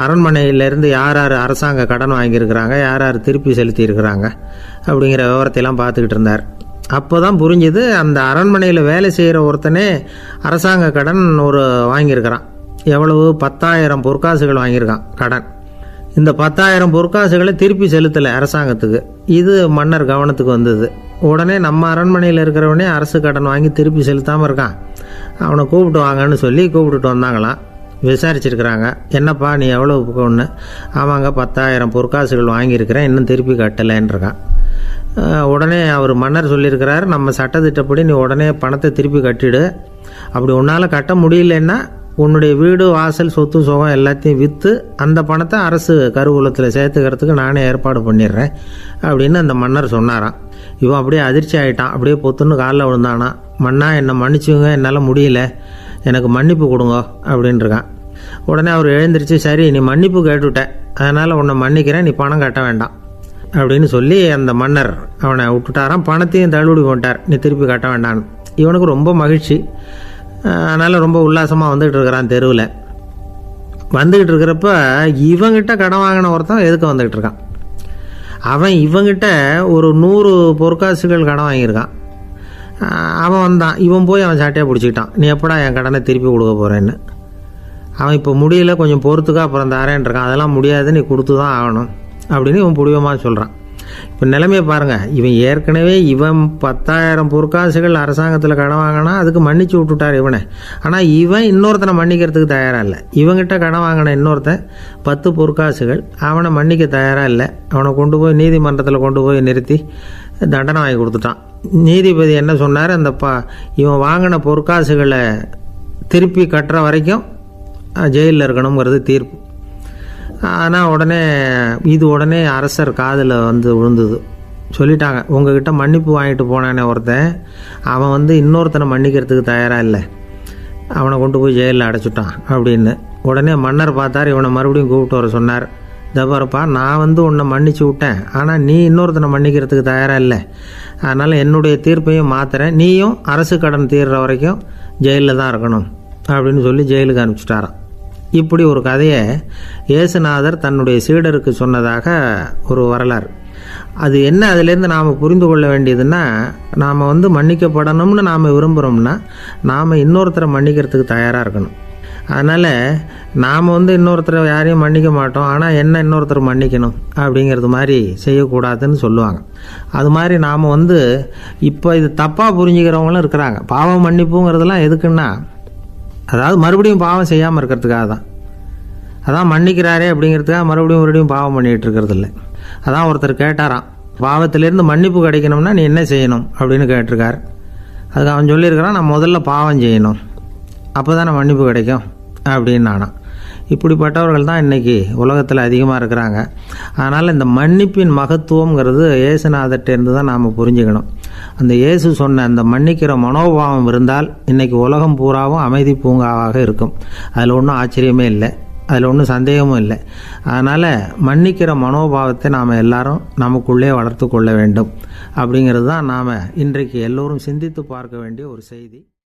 அரண்மனையிலேருந்து யார் யார் அரசாங்க கடன் வாங்கியிருக்கிறாங்க, யார் யார் திருப்பி செலுத்தியிருக்கிறாங்க அப்படிங்கிற விவரத்தையெல்லாம் பார்த்துக்கிட்டு இருந்தார். அப்போ தான் புரிஞ்சுது, அந்த அரண்மனையில் வேலை செய்கிற ஒருத்தனே அரசாங்க கடன் ஒரு வாங்கியிருக்கிறான். எவ்வளவு? 10,000 பொற்காசுகள் வாங்கியிருக்கான் கடன். இந்த 10,000 பொற்காசுகளை திருப்பி செலுத்தலை அரசாங்கத்துக்கு. இது மன்னர் கவனத்துக்கு வந்தது. உடனே நம்ம அரண்மனையில் இருக்கிறவனே அரசு கடன் வாங்கி திருப்பி செலுத்தாமல் இருக்கான், அவனை கூப்பிட்டு வாங்கன்னு சொல்லி கூப்பிட்டுட்டு வந்தாங்களாம். விசாரிச்சிருக்கிறாங்க, என்னப்பா நீ எவ்வளோ ஒன்று? ஆமாங்க 10,000 பொற்காசுகள் வாங்கியிருக்கிறேன், இன்னும் திருப்பி கட்டலைன்றிருக்கான். உடனே அவர் மன்னர் சொல்லியிருக்கிறார், நம்ம சட்டத்திட்டப்படி நீ உடனே பணத்தை திருப்பி கட்டிடு, அப்படி உன்னால் கட்ட முடியலன்னா உன்னுடைய வீடு வாசல் சொத்து சுகம் எல்லாத்தையும் விற்று அந்த பணத்தை அரசு கருவூலத்தில் சேர்த்துக்கிறதுக்கு நானே ஏற்பாடு பண்ணிடுறேன் அப்படின்னு அந்த மன்னர் சொன்னாராம். இவன் அப்படியே அதிர்ச்சி ஆகிட்டான், அப்படியே பொத்துன்னு காலில் விழுந்தானா, மன்னா என்னை மன்னிச்சுங்க, என்னால் முடியல, எனக்கு மன்னிப்பு கொடுங்க அப்படின்ட்டுருக்கான். உடனே அவர் எழுந்திரிச்சு, சரி நீ மன்னிப்பு கேட்டுவிட்ட, அதனால் உன்னை மன்னிக்கிறேன், நீ பணம் கட்ட வேண்டாம் அப்படின்னு சொல்லி அந்த மன்னர் அவனை விட்டுட்டாராம். பணத்தையும் தள்ளுபடி போட்டார், நீ திருப்பி கட்ட வேண்டான்னு. இவனுக்கு ரொம்ப மகிழ்ச்சி, அதனால் ரொம்ப உல்லாசமாக வந்துக்கிட்டு இருக்கிறான். தெருவில் வந்துக்கிட்டு இருக்கிறப்ப இவங்கிட்ட கடன் வாங்கின ஒருத்தன் எதுக்கு வந்துக்கிட்டு இருக்கான். அவன் இவங்கிட்ட ஒரு 100 பொற்காசுகள் கடன் வாங்கியிருக்கான். அவன் வந்தான், இவன் போய் அவன் சாட்டையாக பிடிச்சிக்கிட்டான், நீ எப்படா என் கடனை திருப்பி கொடுக்க போகிறேன்னு. அவன் இப்போ முடியல, கொஞ்சம் பொறுத்துக்கா, அப்புறம் தரேன்ருக்கான். அதெல்லாம் முடியாது, நீ கொடுத்து தான் ஆகணும் அப்படின்னு இவன் புடிவமாக சொல்கிறான். இப்போ நிலைமையை பாருங்கள், இவன் ஏற்கனவே 10,000 பொற்காசுகள் அரசாங்கத்தில் கடன் வாங்கினா அதுக்கு மன்னிச்சு விட்டுட்டார் இவனை. ஆனால் இவன் இன்னொருத்தனை மன்னிக்கிறதுக்கு தயாராக இல்லை. இவங்கிட்ட கடன் வாங்கின இன்னொருத்தன் 10 பொற்காசுகள், அவனை மன்னிக்க தயாராக இல்லை. அவனை கொண்டு போய் நீதிமன்றத்தில் கொண்டு போய் நிறுத்தி தண்டனை வாங்கி கொடுத்துட்டான். நீதிபதி என்ன சொன்னார், அந்த இவன் வாங்கின பொற்காசுகளை திருப்பி கட்டுற வரைக்கும் ஜெயிலில் இருக்கணுங்கிறது தீர்ப்பு. ஆனால் உடனே அரசர் காதில் வந்து விழுந்தது. சொல்லிட்டாங்க, உங்ககிட்ட மன்னிப்பு வாங்கிட்டு போனானே ஒருத்தன், அவன் வந்து இன்னொருத்தனை மன்னிக்கிறதுக்கு தயாராக இல்லை, அவனை கொண்டு போய் ஜெயிலில் அடைச்சிட்டான் அப்படின்னு. உடனே மன்னர் பார்த்தார், இவனை மறுபடியும் கூப்பிட்டு வர சொன்னார். தபாரப்பா, நான் வந்து உன்னை மன்னிச்சு விட்டேன், ஆனால் நீ இன்னொருத்தனை மன்னிக்கிறதுக்கு தயாராக இல்லை, அதனால் என்னுடைய தீர்ப்பையும் மாற்றுறேன், நீயும் அரசு கடன் தீர்ற வரைக்கும் ஜெயிலில் தான் இருக்கணும் அப்படின்னு சொல்லி ஜெயிலுக்கு அனுப்பிச்சிட்டாராம். இப்படி ஒரு கதையை இயேசுநாதர் தன்னுடைய சீடருக்கு சொன்னதாக ஒரு வரலாறு. அது என்ன, அதிலேருந்து நாம் புரிந்து கொள்ள வேண்டியதுன்னா, நாம் வந்து மன்னிக்கப்படணும்னு நாம் விரும்புகிறோம்னா நாம் இன்னொருத்தரை மன்னிக்கிறதுக்கு தயாராக இருக்கணும். அதனால் நாம் வந்து இன்னொருத்தரை யாரையும் மன்னிக்க மாட்டோம், ஆனால் என்ன இன்னொருத்தர் மன்னிக்கணும் அப்படிங்கிறது மாதிரி செய்யக்கூடாதுன்னு சொல்லுவாங்க. அது மாதிரி நாம் வந்து இப்போ இது தப்பாக புரிஞ்சுக்கிறவங்களும் இருக்கிறாங்க. பாவம் மன்னிப்புங்கிறதுலாம் எதுக்குன்னா, அதாவது மறுபடியும் பாவம் செய்யாமல் இருக்கிறதுக்காக தான். அதான் மன்னிக்கிறாரே அப்படிங்கிறதுக்காக மறுபடியும் பாவம் பண்ணிகிட்டு இருக்கிறது இல்லை. அதான் ஒருத்தர் கேட்டாராம், பாவத்திலேருந்து மன்னிப்பு கிடைக்கணும்னா நீ என்ன செய்யணும் அப்படின்னு கேட்டிருக்கார். அதுக்கு அவன் சொல்லியிருக்கிறான், நான் முதல்ல பாவம் செய்யணும், அப்போ தானே மன்னிப்பு கிடைக்கும் அப்படின்னு நானாம். இப்படிப்பட்டவர்கள் தான் இன்றைக்கி உலகத்தில் அதிகமாக இருக்கிறாங்க. அதனால் இந்த மன்னிப்பின் மகத்துவங்கிறது இயேசுநாதர்கிட்டேருந்து தான் நாம் புரிஞ்சுக்கணும். அந்த இயேசு சொன்ன அந்த மன்னிக்கிற மனோபாவம் இருந்தால் இன்றைக்கி உலகம் பூராவும் அமைதி பூங்காவாக இருக்கும். அதில் ஒன்றும் ஆச்சரியமே இல்லை, அதில் ஒன்றும் சந்தேகமும் இல்லை. அதனால் மன்னிக்கிற மனோபாவத்தை நாம் எல்லாரும் நமக்குள்ளே வளர்த்து கொள்ள வேண்டும். அப்படிங்கிறது தான் நாம் இன்றைக்கு எல்லோரும் சிந்தித்து பார்க்க வேண்டிய ஒரு செய்தி.